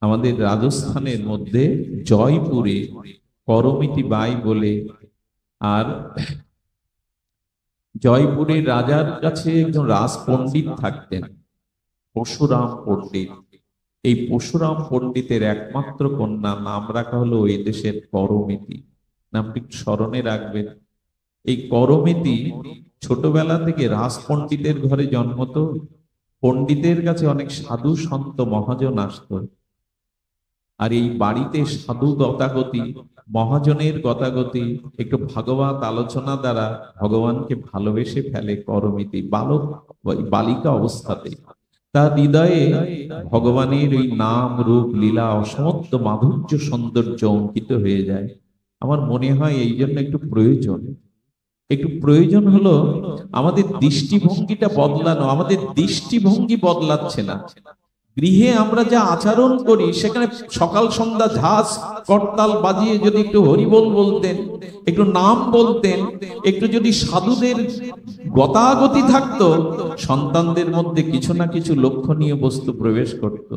আমাদের রাজস্থানের মধ্যে জয়পুরে করমিতি বাই বলে, আর জয়পুরের রাজার কাছে একজন রাজ পণ্ডিত থাকতেন, পরশুরাম পণ্ডিত। এই পরশুরাম পণ্ডিতের একমাত্র কন্যা, নাম রাখা হলো ওই দেশের করমিতি। নামটি স্মরণে রাখবেন। এই করমিতি ছোটবেলা থেকে রাজ পণ্ডিতের ঘরে জন্ম। তো পণ্ডিতের কাছে অনেক সাধু সন্ত মহাজন আসত। আর এই বাড়িতে সাধু তথাগতি মহাজনের গতাগতি, একটু ভাগবত আলোচনা দ্বারা ভগবানকে ভালোবেসে ফেলে করমিতি বালক বালিকা অবস্থাতে। তার হৃদয়ে ভগবানের ওই নাম রূপ লীলা অসমত্ব মাধুর্য সৌন্দর্য অঙ্কিত হয়ে যায়। আমার মনে হয় এই জন্য একটু প্রয়োজন হলো আমাদের দৃষ্টিভঙ্গিটা বদলানো। আমাদের দৃষ্টিভঙ্গি বদলাচ্ছে না। গৃহে আমরা যা আচরণ করি, সেখানে সকাল সন্ধ্যা ঝাঁস করতাল বাজিয়ে যদি একটু হরিবোল বলতেন, একটু নাম বলতেন, একটু যদি সাধুদের গতাগতি থাকতো, সন্তানদের মধ্যে কিছু না কিছু লক্ষণীয় বস্তু প্রবেশ করত।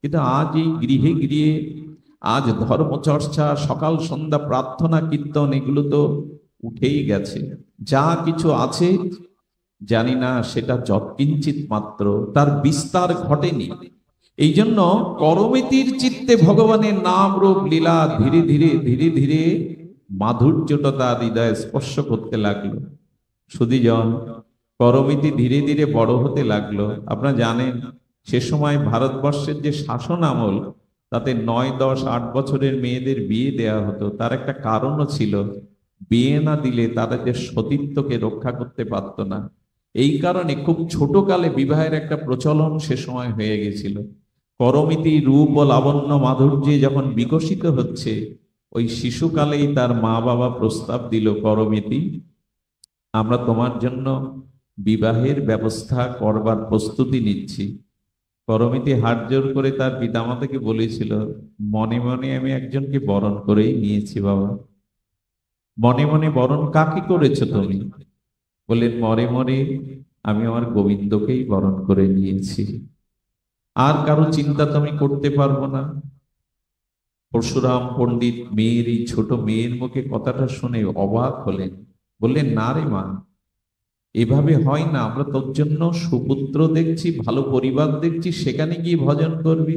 কিন্তু আজ এই গৃহে গৃহে আজ ধর্মচর্চা, সকাল সন্ধ্যা প্রার্থনা কীর্তন, এগুলো তো উঠেই গেছে। যা কিছু আছে জানি না সেটা যৎকিঞ্চিত মাত্র, তার বিস্তার ঘটেনি। এই জন্য করমিতির চিত্তে ভগবানের নাম রূপ লীলা ধীরে ধীরে ধীরে ধীরে মাধুর্যটা তার হৃদয়ে স্পর্শ করতে লাগলো। সুধীজন, করমিতি ধীরে ধীরে বড় হতে লাগলো। আপনারা জানেন সে সময় ভারতবর্ষের যে শাসন আমল, তাতে 9, 10, 8 বছরের মেয়েদের বিয়ে দেয়া হতো। তার একটা কারণও ছিল, বিয়ে না দিলে তারা যে সতীত্বকে রক্ষা করতে পারতো না। এই কারণে খুব ছোট কালে বিবাহের একটা প্রচলন সে সময় হয়ে গেছিল। করমিতি রূপ ও লাবণ্য মাধুর্যে যখন বিকশিত হচ্ছে, ওই শিশুকালেই তার মা বাবা প্রস্তাব দিল, করমিতি, আমরা তোমার জন্য বিবাহের ব্যবস্থা করবার প্রস্তুতি নিচ্ছি। করমিতি হাত জোর করে তার পিতামাতাকে বলেছিল, মনে মনে আমি একজনকে বরণ করেই নিয়েছি বাবা। মনে মনে বরণ কাকে করেছো তুমি? বললেন, মরে মরে আমি আমার গোবিন্দকেই বরণ করে নিয়েছি, আর কারো চিন্তা তো আমি করতে পারবো না। পরশুরাম পণ্ডিত মেয়ের, এই ছোট মেয়ের মুখে কথাটা শুনে অবাক হলেন। বললেন, না রে মা, এভাবে হয় না। আমরা তোর জন্য সুপুত্র দেখছি, ভালো পরিবার দেখছি, সেখানে গিয়ে ভজন করবি?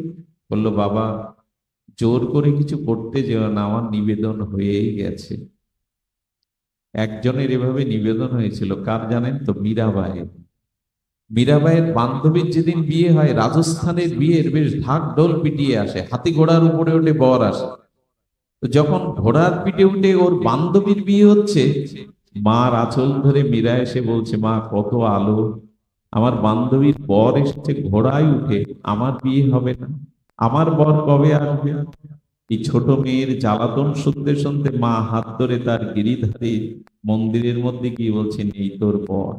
বলল, বাবা, জোর করে কিছু করতে যেও না, আমার নিবেদন হয়েই গেছে। একজনের এভাবে নিবেদন হয়েছিল, কার জানেন তো? মীরাবাইয়ের। মীরাবাইয়ের বান্ধবীর যেদিন বিয়ে হয়, রাজস্থানের বিয়ের বেশ ঢাক ঢোল পিটিয়ে আসে, হাতি ঘোড়ার উপরে উঠে বর আসে। তো যখন ঘোড়ার পিঠে উঠে ওর বান্ধবীর বিয়ে হচ্ছে, মার আঁচল ধরে মীরা এসে বলছে, মা, কত আলো, আমার বান্ধবীর বর এসেছে ঘোড়ায় উঠে, আমার বিয়ে হবে না? আমার বর কবে আসবে? এই ছোট মেয়ের জ্বালাতন শুনতে শুনতে মা হাত ধরে তার গিরিধারী মন্দিরের মধ্যে গিয়ে বলছেন, এই তোর বর।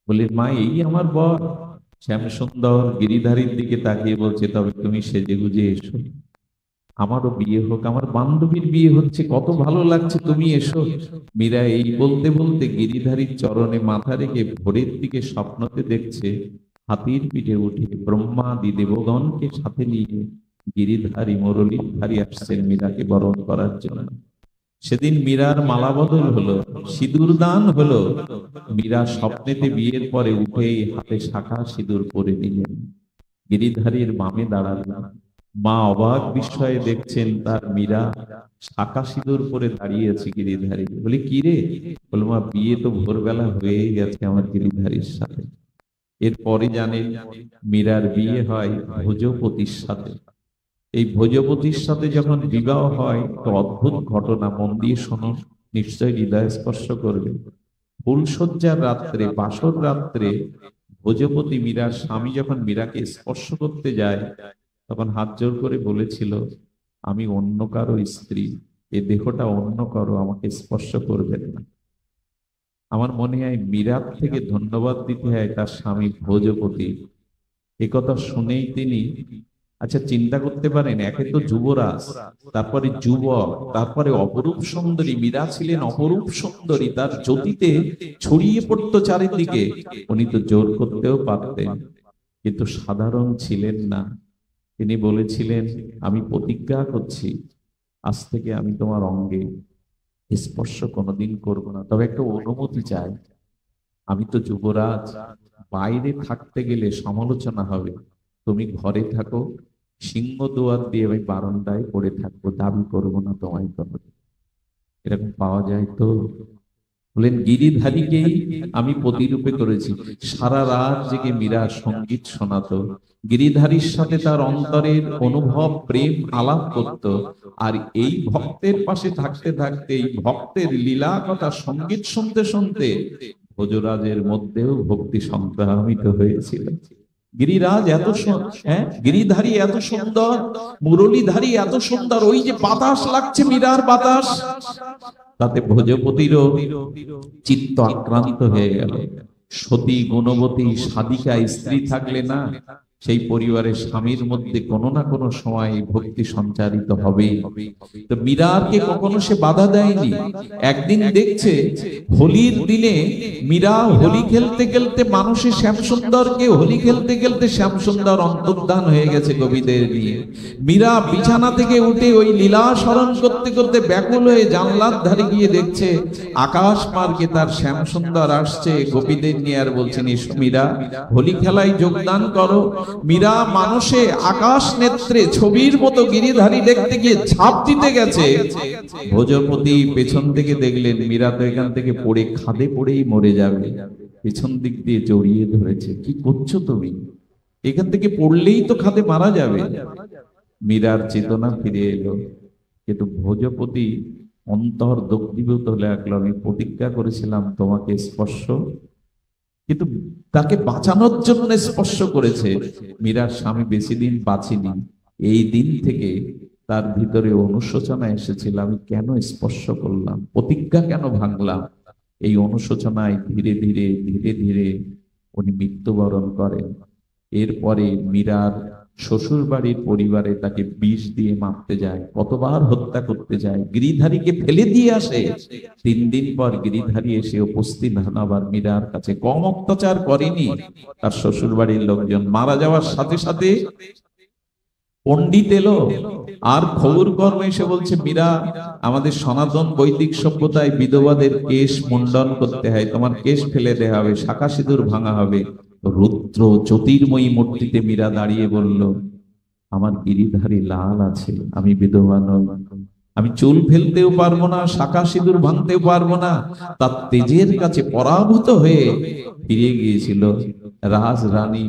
বললেন, মা, এই আমার বর? শ্যাম সুন্দর গিরিধারীর দিকে তাকিয়ে বলছে, তবে তুমি সেজে গুজে এসো, আমারও বিয়ে হোক, আমার বান্ধবীর বিয়ে হচ্ছে, কত ভালো লাগছে, তুমি এসো। মীরা এই বলতে বলতে গিরিধারীর চরণে মাথা রেখে ভোরের দিকে স্বপ্নতে দেখছে হাতির পিঠে উঠে ব্রহ্মাদি দেবগণকে সাথে নিয়ে গিরিধারী মুরলীধারী আসছেন মীরাকে বরণ করার জন্য। সেদিন মীরার মালা বদল হলো, সিঁদুর দান হলো। মীরা স্বপ্নেতে বিয়ের পরে উঠেই হাতে শাখা সিঁদুর পরে নিলেন, গিরিধারীর বামে দাঁড়ালেন। মা অবাক বিস্ময়ে দেখছেন তার মীরা শাখা সিঁদুর পরে দাঁড়িয়ে আছে গিরিধারী। বলি, কি রে? বলো, মা, বিয়ে তো ভোরবেলা হয়ে গেছে আমার গিরিধারীর সাথে। এরপরে জানেন মীরার বিয়ে হয় ভোজপতির সাথে। এই ভোজপতির সাথে যখন বিবাহ হয়, তো অদ্ভুত ঘটনা, মন দিয়ে শোনো, নিশ্চয় হৃদয় স্পর্শ করবে। ফুলশয্যার রাত্রে, বাসর রাত্রে ভোজপতি মীরার স্বামী যখন মীরাকে স্পর্শ করতে যায়, তখন হাত জোর করে বলেছিল, আমি অন্য কারো স্ত্রী, এ দেহটা অন্য কারো, আমাকে স্পর্শ করবেন না। আমার মনে হয় মীরার থেকে ধন্যবাদ দিতে হয় তার স্বামী ভোজপতি। এ কথা শুনেই তিনি, আচ্ছা চিন্তা করতে পারেন, একে তো যুবরাজ, তারপরে যুবক, তারপরে অপরূপ সুন্দরী। মীরা ছিলেন অপরূপ সুন্দরী, তার জ্যোতিতে ছড়িয়ে পড়তো চারিদিকে। উনি তো জোর করতেও পারতেন, কিন্তু সাধারণ ছিলেন না। তিনি বলেছিলেন, আমি প্রতিজ্ঞা করছি, আজ থেকে আমি তোমার অঙ্গে স্পর্শ কোনোদিন করব না, তবে একটা অনুমতি চাই। আমি তো যুবরাজ, বাইরে থাকতে গেলে সমালোচনা হবে, তুমি ঘরে থাকো, সিংহ দুয়ার দিয়ে আমি বারান্দায় পড়ে থাকবো, দাবি করবো না তোমায় করবো। এরকম পাওয়া যায় তো? বলেন গিরিধারীকেই আমি প্রতিরূপে করেছি। সারা রাত জেগে মীরা সঙ্গীত শোনাতো, গিরিধারীর সাথে তার অন্তরের অনুভব প্রেম আলাপ করত। আর এই ভক্তের পাশে থাকতে থাকতে, এই ভক্তের লীলা কথা সঙ্গীত শুনতে শুনতে ভোজরাজের মধ্যেও ভক্তি সংক্রামিত হয়েছিল। গিরিরাজ এত হ্যাঁ, গিরিধারী এত সুন্দর, মুরলীধারী এত সুন্দর, ওই যে বাতাস লাগছে মীরার বাতাস, তাতে ভোজপতিরও চিত্ত আক্রান্ত হয়ে গেল। সতী গুণবতী সাধিকা স্ত্রী থাকলে না, সেই পরিবারের স্বামীর মধ্যে কোনো না কোনো সময় ভক্তি সঞ্চারিত হবে। তো মীরাকে কখনো সে বাধা দেয়নি। একদিন দেখছে হোলির দিনে মীরা হোলি খেলতে খেলতে, মানুষের শ্যামসুন্দরকে হোলি খেলতে খেলতে শ্যামসুন্দর অন্তর্ধান হয়ে গেছে গোপীদের নিয়ে। মীরা বিছানা থেকে উঠে ওই লীলা স্মরণ করতে করতে ব্যাকুল হয়ে জানলার ধারে গিয়ে দেখছে আকাশ মার্গে তার শ্যামসুন্দর আসছে গোপীদের নিয়ে, আর বলছেন এসো মীরা, হোলি খেলায় যোগদান করো। মীরা মানুষে আকাশ নেত্রে ছবির মতো গিরিধারী দেখতে গিয়ে ঝাঁপ দিতে গেছে। ভোজপতি পেছন থেকে দেখলেন মীরা তো এখান থেকে পড়ে খাদে পড়েই মরে যাবে, পেছন দিক দিয়ে জড়িয়ে ধরেছে। কি করছো তুমি? এখান থেকে পড়লেই তো খাদে মারা যাবে। মীরার চেতনা ফিরে এলো, কিন্তু ভোজপতি অন্তর দগ্ধীভূত হলে লাগলো, আমি প্রতিজ্ঞা করেছিলাম তোমাকে স্পর্শ, কিন্তু তাকে বাঁচানোর জন্য স্পর্শ করেছে। মীরার স্বামী বেশি দিন বাঁচিনি। এই দিন থেকে তার ভিতরে অনুশোচনা এসেছিল, আমি কেন স্পর্শ করলাম, প্রতিজ্ঞা কেন ভাঙলাম। এই অনুশোচনায় ধীরে ধীরে ধীরে ধীরে উনি মৃত্যুবরণ করেন। এরপরে মীরার শ্বশুর বাড়ির পরিবারে তাকে বিষ দিয়ে মারতে যায়, কতবার হত্যা করতে যায়, গিরিধারীকে ফেলে দিয়ে আসে। 3 দিন পর গিরিধারী এসে উপস্থিত হন আবার মীরার কাছে। কম অত্যাচার করেনি তার শ্বশুর বাড়ির লোকজন। মারা যাওয়ার সাথে সাথে পণ্ডিত এলো আর খবর কর্মে এসে বলছে, মীরা, আমাদের সনাতন বৈদিক সভ্যতায় বিধবাদের কেশ মুন্ডন করতে হয়, তোমার কেশ ফেলে দেওয়া হবে, শাখা সিঁদুর ভাঙা হবে। রুদ্র জ্যোতির্ময়ী মূর্তিতে মীরা দাঁড়িয়ে বলল, আমার গিরিধারী লাল আছে, আমি বিধবা নই, আমি চুল ফেলতেও পারবো না, শাখা সিঁদুর ভাঙতেও পারবো না। তার তেজের কাছে পরাভূত হয়ে ফিরে গিয়েছিল রাজ রানী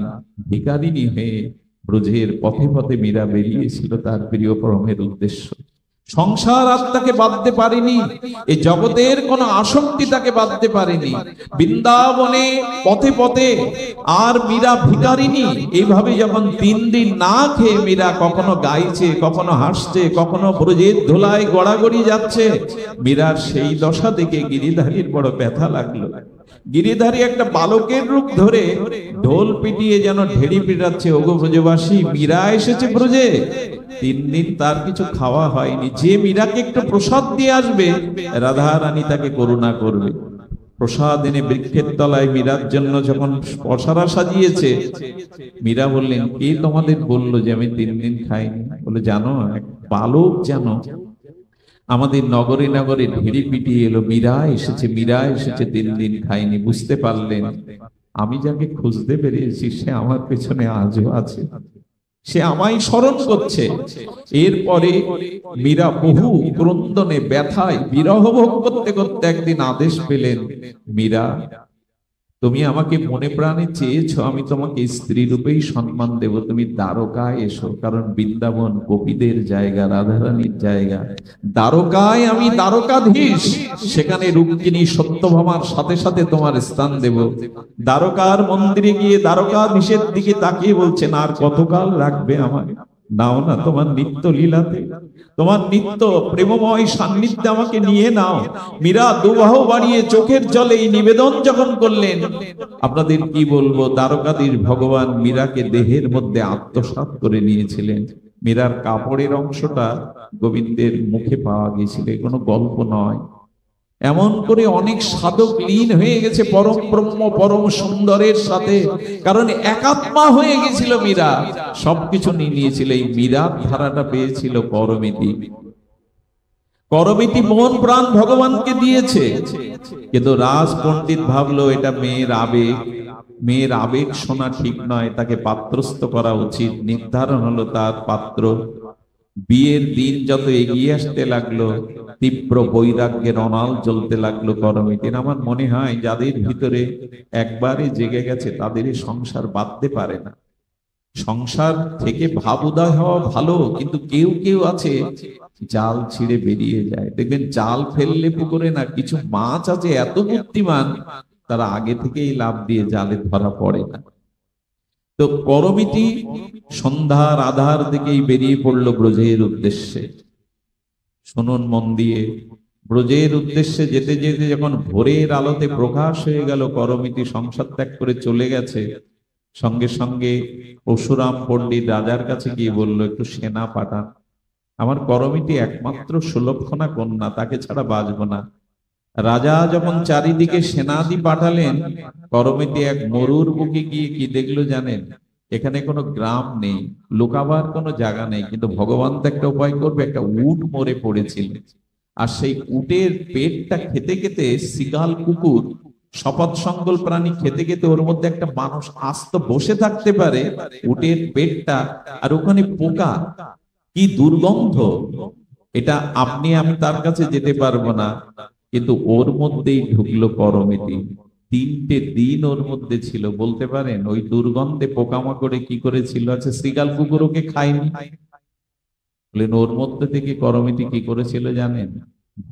ভিখারিণী হয়ে। ব্রজের পথে পথে মীরা বেরিয়েছিল তার প্রিয় পরমের উদ্দেশ্য। সংসার আর তাকে বাঁধতে পারেনি, এই জগতের কোন আসক্তি তাকে বাঁধতে পারেনি। বৃন্দাবনে পথে পথে আর মীরা ভিখারিণী এইভাবে যখন 3 দিন না খেয়ে মীরা কখনো গাইছে, কখনো হাসছে, কখনো ব্রজের ধুলায় গড়াগড়ি যাচ্ছে, মীরার সেই দশা দেখে গিরিধারীর বড় ব্যথা লাগলো। গিরিধারী একটা বালকের রূপ ধরে ঢোল পিটিয়ে যেন ঢেড়ি পিটাচ্ছে, ওগো ব্রজবাসী, মীরা এসেছে ব্রজে। 3 দিন তার কিছু খাওয়া হয়নি। যে মীরাকে একটু প্রসাদ দিয়ে আসবে, রাধা রানী তাকে করুণা করবে। প্রসাদ এনে বৃক্ষের তলায় মীরার জন্য যখন পসরা সাজিয়েছে, মীরা বললেন, কে তোমাদের বললো যে আমি 3 দিন খাইনি? বলে, জানো, এক বালক যেন আমাদের নগরে নগরে ঢেড়ি পিটিয়ে এলো, মীরা এসেছে, মীরা এসেছে, 3 দিন খাইনি। বুঝতে পারলেন আমি যাকে খুঁজতে বেরিয়েছি সে আমার পেছনে আজও আছে, সে আমায় স্মরণ করছে। এরপরে মীরা বহু ক্রন্দনে ব্যথায় বিরহ ভোগ করতে করতে একদিন আদেশ পেলেন, মীরা, তুমি আমাকে মনে প্রাণে চেয়েছো, আমি তোমাকে স্ত্রী রূপেই সম্মান দেব, তুমি দ্বারকায় এসো। কারণ বৃন্দাবন গোপীদের জায়গা, রাধারানীর জায়গা। দ্বারকায় আমি দ্বারকাধীশ, সেখানে রুক্মিণী সত্যভামার সাথে সাথে তোমার স্থান দেব। দ্বারকার মন্দিরে গিয়ে দ্বারকাধীশের দিকে তাকিয়ে বলছেন, আর কতকাল রাখবে আমায়? নাও না তোমার নিত্য লীলাতে, তোমার নিত্য প্রেমময় সান্নিধ্যে আমাকে নিয়ে নাও। মীরা দুবাহু বাড়িয়ে চোখের জলে এই নিবেদন যখন করলেন, আপনাদের কি বলবো, দ্বারকাধীশ ভগবান মীরাকে দেহের মধ্যে আত্মসাৎ করে নিয়েছিলেন। মীরার কাপড়ের অংশটা গোবিন্দের মুখে পাওয়া গিয়েছিল, কোনো গল্প নয়। এমন করে অনেক সাধক লীন হয়ে গেছে পরম ব্রহ্ম পরম সুন্দরের সাথে, কারণ একাত্মা হয়ে গেছিল মীরা, সবকিছু নিয়ে নিয়েছিল। এই মীরার ধারাটা পেয়েছিল করমিতি। করমিতি মন প্রাণ ভগবানকে দিয়েছে, কিন্তু রাজ পণ্ডিত ভাবলো এটা মেয়ের আবেগ, মেয়ের আবেগ শোনা ঠিক নয়, তাকে পাত্রস্থ করা উচিত। নির্ধারণ হলো তার পাত্র। বিয়ের দিন যত এগিয়ে আসতে লাগলো, তীব্র বৈরাগ্যের অনাল জ্বলতে লাগলো করমিটির। আমার মনে হয় যাদের ভিতরে একবারে জেগে গেছে তাদের সংসার বাঁধতে পারে না। সংসার থেকে ভাব উদয় হওয়া ভালো, কিন্তু কেউ কেউ আছে জাল ছিঁড়ে বেরিয়ে যায়। দেখবেন জাল ফেললে পুকুরে না, কিছু মাছ আছে এত বুদ্ধিমান, তারা আগে থেকেই লাফ দিয়ে জালে ধরা পড়ে না। তো করমিটি সন্ধ্যার আধার দিকেই বেরিয়ে পড়লো ব্রজের উদ্দেশ্যে। শুনুন মন দিয়ে, ব্রজের উদ্দেশ্যে যেতে যেতে যখন ভোরের আলোতে প্রকাশ হয়ে গেল করমিটি সংসার ত্যাগ করে চলে গেছে, সঙ্গে সঙ্গে পরশুরাম পণ্ডিত রাজার কাছে গিয়ে বলল, একটু সেনা পাঠান, আমার করমিটি একমাত্র সুলক্ষণা কন্যা, তাকে ছাড়া বাঁচব না। রাজা যখন চারিদিকে সেনাদি পাঠালেন, করমিটি এক মরুর বুকে গিয়ে কি দেখলো জানেন? এখানে কোনো গ্রাম নেই, লুকাবার কোনো জায়গা নেই, কিন্তু ভগবান তো একটা উপায় করবে। একটা উট মরে পড়েছিল, আর সেই উটের পেটটা খেতে খেতে সিগাল কুকুর, শপথ সঙ্গল প্রাণী খেতে খেতে ওর মধ্যে একটা মানুষ আস্ত বসে থাকতে পারে উটের পেটটা, আর ওখানে পোকা, কি দুর্গন্ধ! এটা আপনি আমি তার কাছে যেতে পারবো না, কিন্তু ওর মধ্যেই ঢুকলো করমিটি। 3টে দিন ওর মধ্যে ছিল। বলতে পারেন ওই দুর্গন্ধে পোকামাকড়ে কি করেছিল? আছে শ্রীগাল কুকুর ওকে খায়নি। বলেন ওর মধ্যে থেকে করমিটি কি করেছিল জানেন?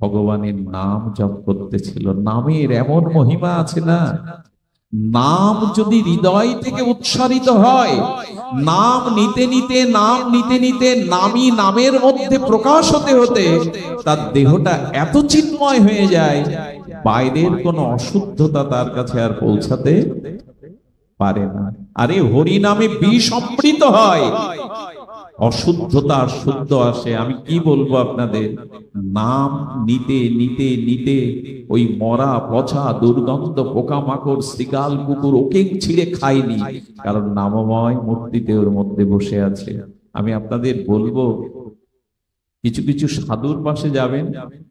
ভগবানের নাম জপ করতেছিল। নামের এমন মহিমা আছে না, নাম যদি হৃদয় থেকে উচ্চারিত হয়, নাম নিতে নিতে নাম নিতে নিতে নামই নামের মধ্যে প্রকাশ হতে হতে তার দেহটা এত চিন্ময় হয়ে যায়, বাইরের কোনো অশুদ্ধতা তার কাছে আর পৌঁছাতে পারে না। আরে হরি নামে বিষ অমৃত হয়, অশুদ্ধতা শুদ্ধ আসে। আমি কি বলবো আপনাদের, নাম নিতে নিতে নিতে ওই মরা পচা দুর্গন্ধ পোকামাকড় শ্রীগাল কুকুর ওকে ছিঁড়ে খায়নি, কারণ নামময় মূর্তিতে ওর মধ্যে বসে আছে। আমি আপনাদের বলবো, কিছু কিছু সাধুর পাশে যাবেন,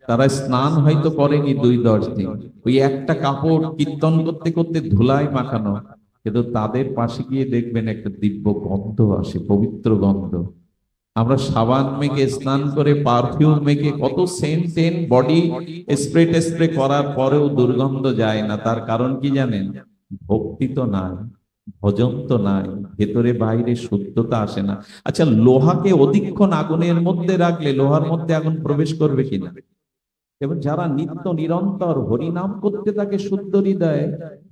তারা স্নান হয়তো করেনি 2-10 দিন, ওই একটা কাপড় কীর্তন করতে করতে ধুলায় মাখানো, কিন্তু তাদের পাশে গিয়ে দেখবেন একটা দিব্য গন্ধ আসে, পবিত্র গন্ধ। আমরা সাবান মেখে স্নান করে পারফিউম মেখে কত সেন্ট টেন বডি স্প্রে টেস্প্রে করার পরেও দুর্গন্ধ যায় না। তার কারণ কি জানেন? ভক্তি তো নাই, ভজন তো নাই, ভেতরে বাইরে শুদ্ধতা আসে না। আচ্ছা, লোহাকে অধিকক্ষণ আগুনের মধ্যে রাখলে লোহার মধ্যে আগুন প্রবেশ করবে কিনা? এবং যারা নিত্য নিরন্তর হরিনাম করতে থাকে শুদ্ধ হৃদয়ে,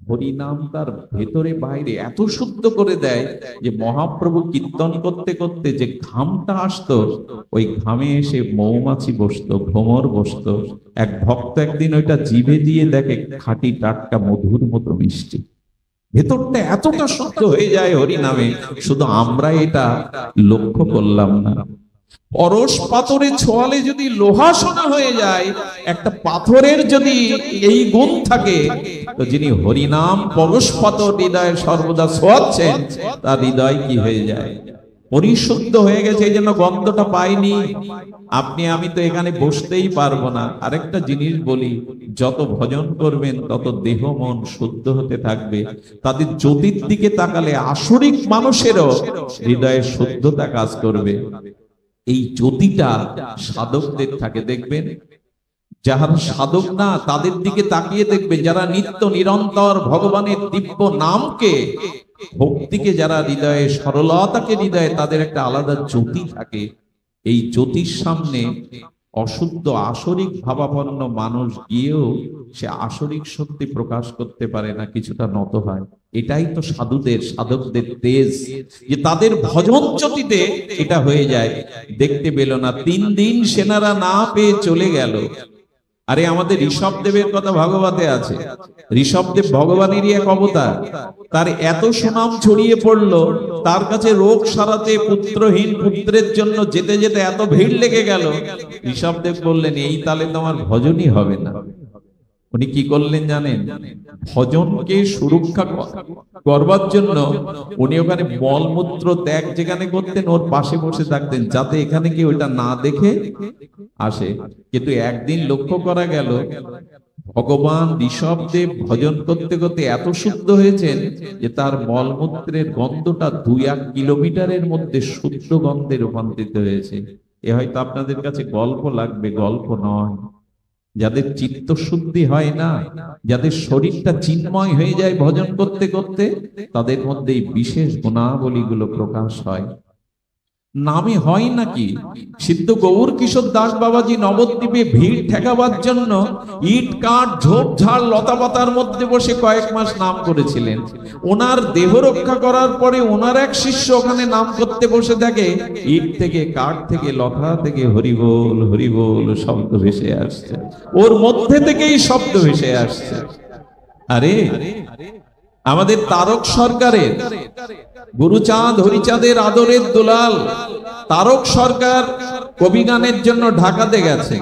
হরিনাম তার ভেতরে বাইরে এত শুদ্ধ করে দেয় যে মহাপ্রভু কীর্তন করতে করতে যে ঘামটা আসতো, ওই ঘামে এসে মৌমাছি বসতো, ভ্রমর বসতো। এক ভক্ত একদিন ওইটা জিভে দিয়ে দেখে খাঁটি টাটকা মধুর মতো মিষ্টি, ভেতরটা এতটা শুদ্ধ হয়ে যায় হরিনামে। শুধু আমরা এটা লক্ষ্য করলাম না। পরশ পাথরে ছোঁয়ালে যদি লোহা সোনা হয়ে যায়, একটা পাথরের যদি এই গুণ থাকে, তো যিনি হরিনাম পরশ পাথর হৃদয়ে সর্বদা ছোঁয়াচ্ছেন, তার হৃদয় কি হয়ে যায়? পরিশুদ্ধ হয়ে গেছে, এই জন্য গন্ধটা পাইনি। আপনি আমি তো এখানে বসতেই পারবো না। আরেকটা জিনিস বলি, যত ভজন করবেন তত দেহ মন শুদ্ধ হতে থাকবে। তাদের জ্যোতির দিকে তাকালে আসরিক মানুষেরও হৃদয়ে শুদ্ধতা কাজ করবে। এই জ্যোতিটা সাধকদের থাকে, দেখবেন যারা সাধক না তাদের দিকে তাকিয়ে দেখবে, যারা নিত্য নিরন্তর ভগবানের দিব্য নামকে, ভক্তিকে, যারা হৃদয়ে সরলতাকে হৃদয়ে, তাদের একটা আলাদা জ্যোতি থাকে। এই জ্যোতির সামনে অশুদ্ধ আসরিক ভাবাপন্ন মানুষ গিয়েও সে আসরিক শক্তি প্রকাশ করতে পারে না, কিছুটা নত হয়। এটাই তো সাধুদের, সাধকদের তেজ, যে তাদের ভজন জ্যোতিতে এটা হয়ে যায়। দেখতে পেল না, 3 দিন সেনারা না পেয়ে চলে গেল। আরে আমাদের ঋষভদেবের কথা ভাগবতে আছে। ঋষভদেব ভগবানেরই এক অবতার, তার এত সুনাম ছড়িয়ে পড়লো, তার কাছে রোগ সারাতে পুত্রহীন পুত্রের জন্য যেতে যেতে এত ভিড় লেগে গেল। ঋষভদেব বললেন, এই তালে তোমার ভজনই হবে না। উনি কি করলেন জানেন? ভজনকে সুরক্ষা করবার জন্য উনি ওখানে মলমূত্র ত্যাগ যেখানে করতেন, ওর পাশে বসে থাকতেন, যাতে এখানে কেউ ওটা না দেখে আসে। কিন্তু একদিন লক্ষ্য করা গেল, ভগবান ঋষভদেব ভজন করতে করতে এত শুদ্ধ হয়েছেন যে তার মলমূত্রের গন্ধটা 2-1 কিলোমিটারের মধ্যে শুদ্ধ গন্ধে রূপান্তরিত হয়েছে। এ হয়তো আপনাদের কাছে গল্প লাগবে, গল্প নয়। যাদের চিত্ত শুদ্ধি হয় না, যাদের শরীরটা চিন্ময় হয়ে যায় ভজন করতে করতে, তাদের মধ্যে এই বিশেষ গুণাবলীগুলো প্রকাশ হয়। নামে হয় নাকি? সিদ্ধ গৌর কিশোর দাস বাবাজি নবদ্বীপে ভিড় ঠেকাবার জন্য ইট কাঠ ঝোপঝাড় লতাপাতার মধ্যে বসে কয়েক মাস নাম করেছিলেন। ওনার দেহ রক্ষা করার পরে ওনার এক শিষ্য ওখানে নাম করতে বসে থাকে, ইট থেকে কাঠ থেকে লতা থেকে হরিবোল হরিবোল শব্দ ভেসে আসছে, ওর মধ্যে থেকেই শব্দ ভেসে আসছে। আরে আমাদের তারক সরকারের, গুরুচাঁদ হরিচাঁদের আদরের দুলাল তারক সরকার কবিগানের জন্য ঢাকাতে গেছে,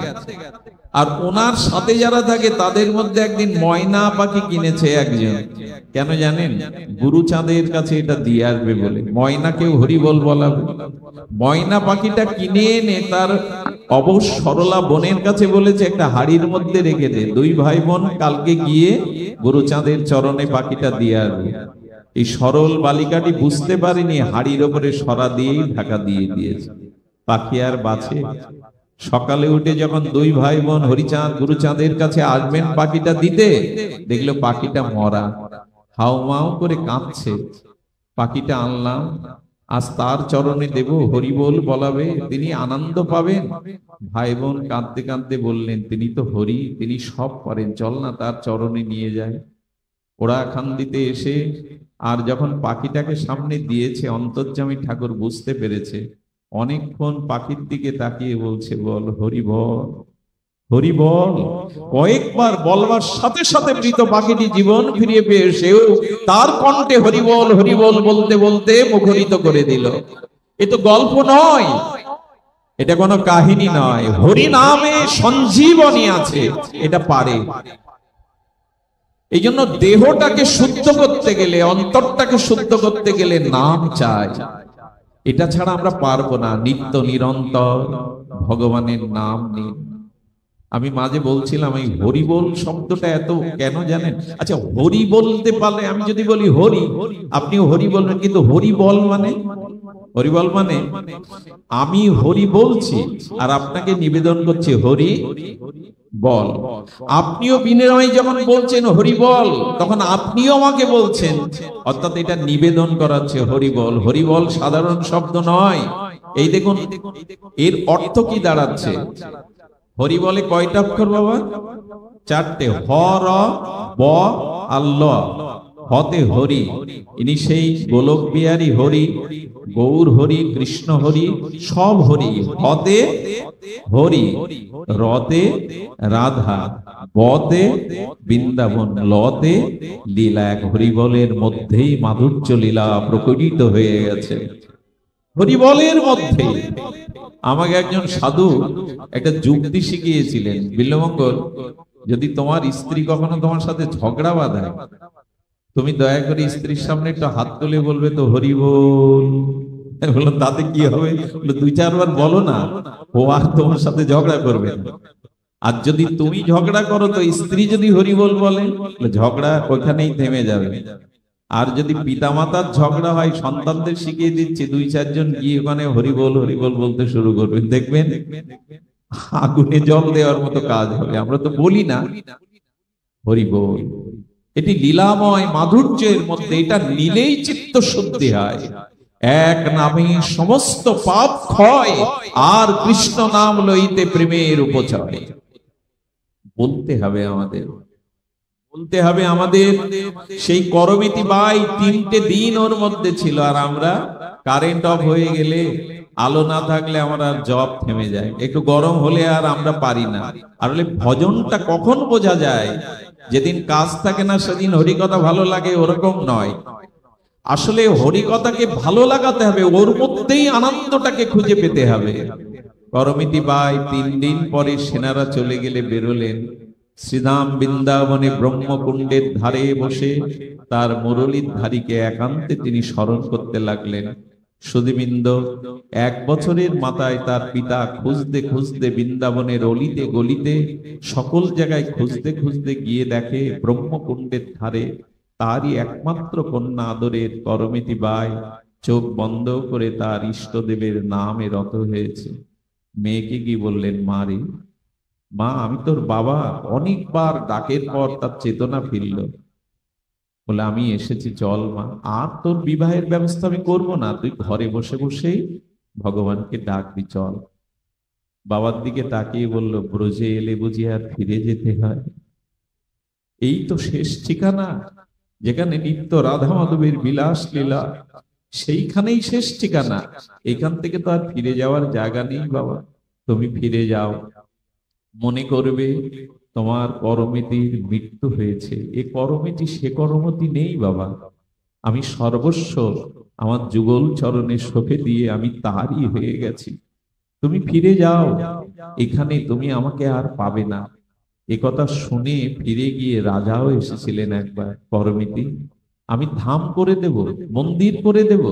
আর ওনার সাথে যারা থাকে তাদের মধ্যে একদিন ময়না পাখি কিনেছে একজন। কেন জানেন? গুরুচাঁদের কাছে এটা দিয়ে আসবে বলে। ময়নাকেও হরিবল বলাবে। ময়না পাখিটা কিনে এনে তার অবশ সরলা বোনের কাছে বলেছে একটা হাড়ির মধ্যে রেখে দে, দুই ভাই বোন কালকে গিয়ে গুরুচাঁদের চরণে পাখিটা দিয়ে আসবে। এই সরল বালিকাটি বুঝতে পারেনি, হাড়ির ওপরে সরা দিয়েই ঢাকা দিয়ে দিয়েছে। পাখি আর বাঁচে? সকালে উঠে যখন দুই ভাই বোন হরিচাঁদ গুরুচাঁদের কাছে আসবেন পাখিটা দিতে, দেখলো পাখিটা মরা, হাউমাউ করে কাঁদছে। পাখিটা আনলাম, আজ তার চরণে দেব, হরিবোল বলাবে, তিনি আনন্দ পাবেন। ভাই বোন কাঁদতে কাঁদতে বললেন, তিনি তো হরি, তিনি সব পারেন, চল না তার চরণে নিয়ে যায়। ওরা খান্দিতে এসে আর যখন পাখিটাকে সামনে দিয়েছে, অন্তর্যামী ঠাকুর বুঝতে পেরেছে। অনেকক্ষণ পাখির দিকে তাকিয়ে বলছে, বল হরি বল, হরি বল। কয়েকবার বলবার সাথে সাথে মৃত পাখিটি জীবন ফিরিয়ে পেয়ে সেও তার কণ্ঠে হরিবল হরিবল বলতে বলতে মুখরিত করে দিল। এ তো গল্প নয়, এটা কোনো কাহিনী নয়। হরি নামে সঞ্জীবনী আছে, এটা পারে। এই জন্য দেহটাকে শুদ্ধ করতে গেলে, অন্তরটাকে শুদ্ধ করতে গেলে নাম চাই। এটা ছাড়া আমরা পারবো না। নিত্য নিরন্তর ভগবানের নাম নিন। আমি মাঝে বলছিলাম এই হরিবোল শব্দটা এত কেন জানেন? আচ্ছা, হরি বলতে পারলে, আমি যদি বলি হরি, আপনিও হরি বলবেন, কিন্তু হরিবল মানে, হরিবল মানে আমি হরি বলছি আর আপনাকে নিবেদন করছি হরি বল। আপনিও বিনয় যখন বলছেন হরি বল, তখন আপনিও আমাকে বলছেন, অর্থাৎ এটা নিবেদন করাচ্ছে হরি বল। হরি বল সাধারণ শব্দ নয়। এই দেখুন এর অর্থ কি দাঁড়াচ্ছে। হরি বলে কয়টা অক্ষর বাবা? চারটে। হ র ব আর ল। হতে হরি, ইনি সেই গোলক বিহারী হরি, গৌর হরি, কৃষ্ণ হরি, সব হরি। হতে হরি, রতে রাধা, বতে বৃন্দাবন, লতে লীলা। এক হরিবলের মধ্যেই মাধুর্য লীলা প্রকটিত হয়ে গেছে, হরিবলের মধ্যে। আমাকে একজন সাধু একটা যুক্তি শিখিয়েছিলেন, বিল্লমঙ্গল, যদি তোমার স্ত্রী কখনো তোমার সাথে ঝগড়া বাঁধায়, তুমি দয়া করে স্ত্রীর সামনে একটু হাত তুলে বলবে তো হরি বল। বললাম তাতে কি হবে? দুই চারবার বলো না, ও আর তোমার সাথে ঝগড়া করবে না। আর যদি তুমি ঝগড়া করো তো স্ত্রী যদি হরি বল বলে, ঝগড়া ওইখানেই থেমে যাবে। আর যদি পিতামাতার ঝগড়া হয়, সন্তানদের শিখিয়ে দিচ্ছে, দুই চারজন গিয়ে ওখানে হরিবল হরিবল বলতে শুরু করবেন, দেখবেন আগুনে জল দেওয়ার মতো কাজ হবে। আমরা তো বলি না হরিবল। এটি লীলাময় মাধুর্যের মধ্যে, এটা নিলেই চিত্ত শুদ্ধি হয়। এক নামে সমস্ত পাপ ক্ষয়, আর কৃষ্ণ নাম লইতে প্রেমের উপচয়। বলতে হবে আমাদের, বলতে হবে আমাদের। সেই করমিতি বাই 3টে দিন ওর মধ্যে ছিল, আর আমরা কারেন্ট অফ হয়ে গেলে, আলো না থাকলে আমার আর জব থেমে যায়, একটু গরম হলে আর আমরা পারি না। আর হলে ভজনটা কখন বোঝা যায়? যেদিন কাজ থাকে না সেদিন হরিকথা ভালো লাগে, ওরকম নয়। আসলে হরিকথাকে ভালো লাগাতে হবে, ওর মধ্যেই আনন্দটাকে খুঁজে পেতে হবে। করমিতি বাই 3 দিন পরে সেনারা চলে গেলে বেরোলেন। শ্রীধাম বৃন্দাবনে ব্রহ্মকুণ্ডের ধারে বসে তার মুরলীর ধারীকে একান্তে তিনি স্মরণ করতে লাগলেন। সুধীবৃন্দ, 1 বছরের মাথায় তার পিতা খুঁজতে খুঁজতে বৃন্দাবনের অলিতে গলিতে সকল জায়গায় খুঁজতে খুঁজতে গিয়ে দেখে ব্রহ্মকুণ্ডের ধারে তারই একমাত্র কন্যা আদরের করমিতি বাই চোখ বন্ধ করে তার ইষ্টদেবের নামে রত হয়েছে। মেয়েকে গিয়ে বললেন, মা রে, মা আমি তোর বাবা। অনেকবার ডাকের পর তার চেতনা ফিরল। বলে, আমি এসেছি, চল মা, আর তোর বিবাহের ব্যবস্থা আমি করবো না, তুই ঘরে বসে বসেই ভগবানকে ডাকবি, চল। বাবার দিকে তাকিয়ে বলল, ব্রজে এলে বুঝি আর ফিরে যেতে হয়? এই তো শেষ ঠিকানা, যেখানে নিত্য রাধা মাধবের বিলাস লীলা, সেইখানেই শেষ ঠিকানা। এখান থেকে তো আর ফিরে যাওয়ার জায়গা নেই বাবা। তুমি ফিরে যাও, মনে করবে তোমার করমিতির মৃত্যু হয়েছে। এ করমিতি সে করমতি নেই বাবা। আমি সর্বস্ব আমার যুগল চরণে সঁপে দিয়ে আমি তারই হয়ে গেছি। তুমি ফিরে যাও, এখানে তুমি আমাকে আর পাবে না। এ কথা শুনে ফিরে গিয়ে রাজাও এসেছিলেন একবার। করমিতি, আমি ধাম করে দেব, মন্দির করে দেব।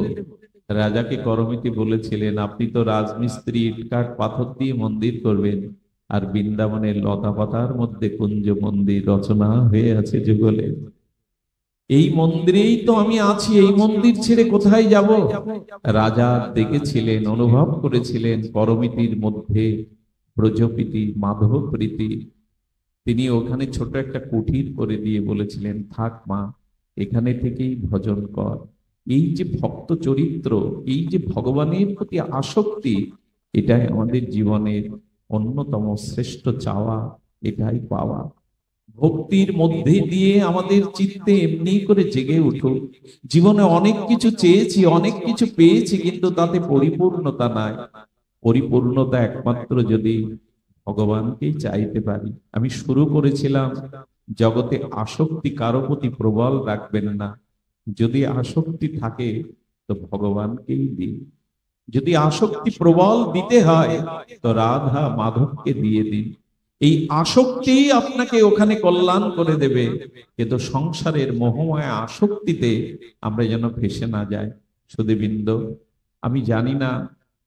রাজাকে করমিতি বলেছিলেন, আপনি তো রাজমিস্ত্রি, ইটকাঠ পাথর দিয়ে মন্দির করবেন, আর বৃন্দাবনের লতা পাতার মধ্যে কুঞ্জ মন্দির রচনা হয়ে আছে যুগলে। এই মন্দিরেই তো আমি আছি, এই মন্দির ছেড়ে কোথায় যাব? রাজা দেখেছিলেন, অনুভব করেছিলেন করমিতির মধ্যে ব্রজপ্রীতি, মাধব প্রীতি। তিনি ওখানে ছোট একটা কুঠির করে দিয়ে বলেছিলেন, থাক মা, এখানে থেকেই ভজন কর। এই যে ভক্ত চরিত্র, এই যে ভগবানের প্রতি আসক্তি, এটাই আমাদের জীবনের অন্যতম শ্রেষ্ঠ চাওয়া, এটাই পাওয়া। ভক্তির মধ্যে দিয়ে আমাদের চিত্তে এমনি করে জেগে উঠুক। জীবনে অনেক কিছু চেয়েছি, অনেক কিছু পেয়েছি, কিন্তু তাতে পরিপূর্ণতা নাই। পরিপূর্ণতা একমাত্র যদি ভগবানকেই চাইতে পারি। আমি শুরু করেছিলাম, জগতে আসক্তি কারো প্রতি প্রবল রাখবেন না। যদি আসক্তি থাকে তো ভগবানকেই দিন। যদি আসক্তি প্রবল দিতে হয় তো রাধা মাধবকে দিয়ে দিন। এই আসক্তি আপনাকে ওখানে কল্যাণ করে দেবে, কিন্তু সংসারের মোহময় আসক্তিতে আমরা যেন ফেসে না যাই। সুধীবৃন্দ, আমি জানি না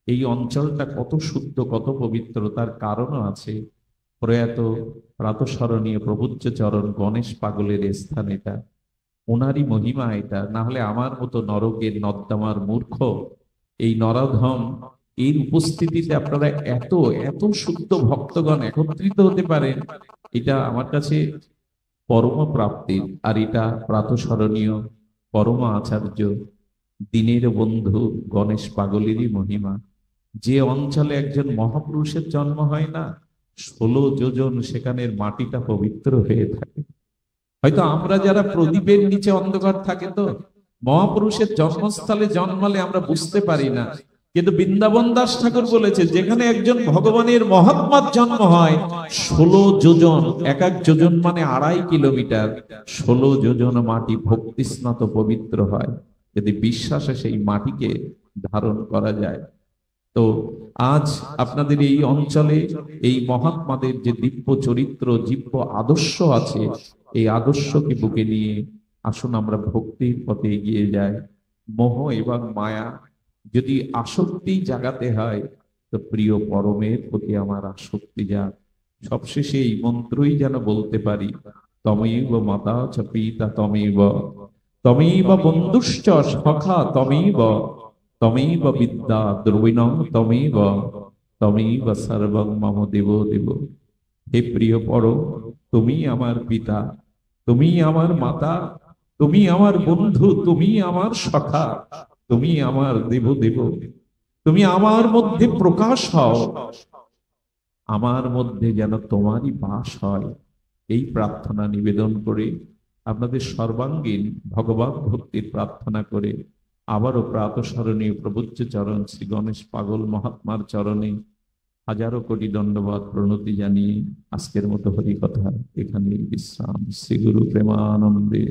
এই অঞ্চলটা কত শুদ্ধ, কত পবিত্র, তার কারণও আছে। প্রয়াত প্রাতঃস্মরণীয় প্রভুজ্য চরণ গণেশ পাগলের স্থান এটা, ওনারই মহিমা এটা। না হলে আমার মতো নরকের নর্দমার মূর্খ এই নরাধম, এর উপস্থিতিতে আপনারা এত এত শুদ্ধ ভক্তগণ একত্রিত হতে পারেন, এটা আমার কাছে পরম প্রাপ্তির। আর এটা প্রাতঃস্মরণীয় পরম আচার্য দিনের বন্ধু গণেশ পাগলেরই মহিমা। যে অঞ্চলে একজন মহাপুরুষের জন্ম হয় না, 16 যোজন সেখানের মাটিটা পবিত্র হয়ে থাকে। হয়তো আমরা যারা প্রদীপের নিচে অন্ধকার থাকে, তো মহাপুরুষের জন্মস্থলে জন্মালে আমরা বুঝতে পারি না। কিন্তু বৃন্দাবন দাস ঠাকুর বলেছে, যেখানে একজন ভগবানের মহাত্মার জন্ম হয়, 16 যোজন, এক এক যোজন মানে 2.5 কিলোমিটার, 16 যোজন মাটি ভক্তিস্নাত পবিত্র হয়, যদি বিশ্বাসে সেই মাটিকে ধারণ করা যায়। তো আজ আপনাদের এই অঞ্চলে এই মহাত্মাদের যে দিব্য চরিত্র, দিব্য আদর্শ আছে, এই আদর্শকে বুকে নিয়ে আসুন আমরা ভক্তির পথে এগিয়ে যাই। মোহ এবং মায়া যদি আসক্তি জাগাতে হয়, তো প্রিয় পরমের প্রতি আমার আসক্তি যাক। সবশেষে এই মন্ত্রই যেন বলতে পারি, তমেব মাতা চ পিতা তমেব, তমেব বন্ধুশ্চ সখা তমেব, তমেব বিদ্যা দ্রবিণং তমেব, তমেব সর্বং মম দেব দেব। হে প্রিয় পরম, তুমি আমার পিতা, তুমি আমার মাতা, তুমি আমার বন্ধু, তুমি আমার সখা, তুমি আমার দেব দেব। তুমি আমার মধ্যে প্রকাশ হও, আমার মধ্যে যেন তোমারই বাস হয়। এই প্রার্থনা নিবেদন করে, আপনাদের সর্বাঙ্গীন ভগবত ভক্তির প্রার্থনা করে, আবারও প্রাতঃস্মরণীয় প্রভুজ্য চরণ শ্রী গণেশ পাগল মহাত্মার চরণে হাজারো কোটি দণ্ডবাদ প্রণতি জানিয়ে আজকের মতো হরি কথা এখানেই বিশ্রাম। শ্রী গুরু প্রেমানন্দে।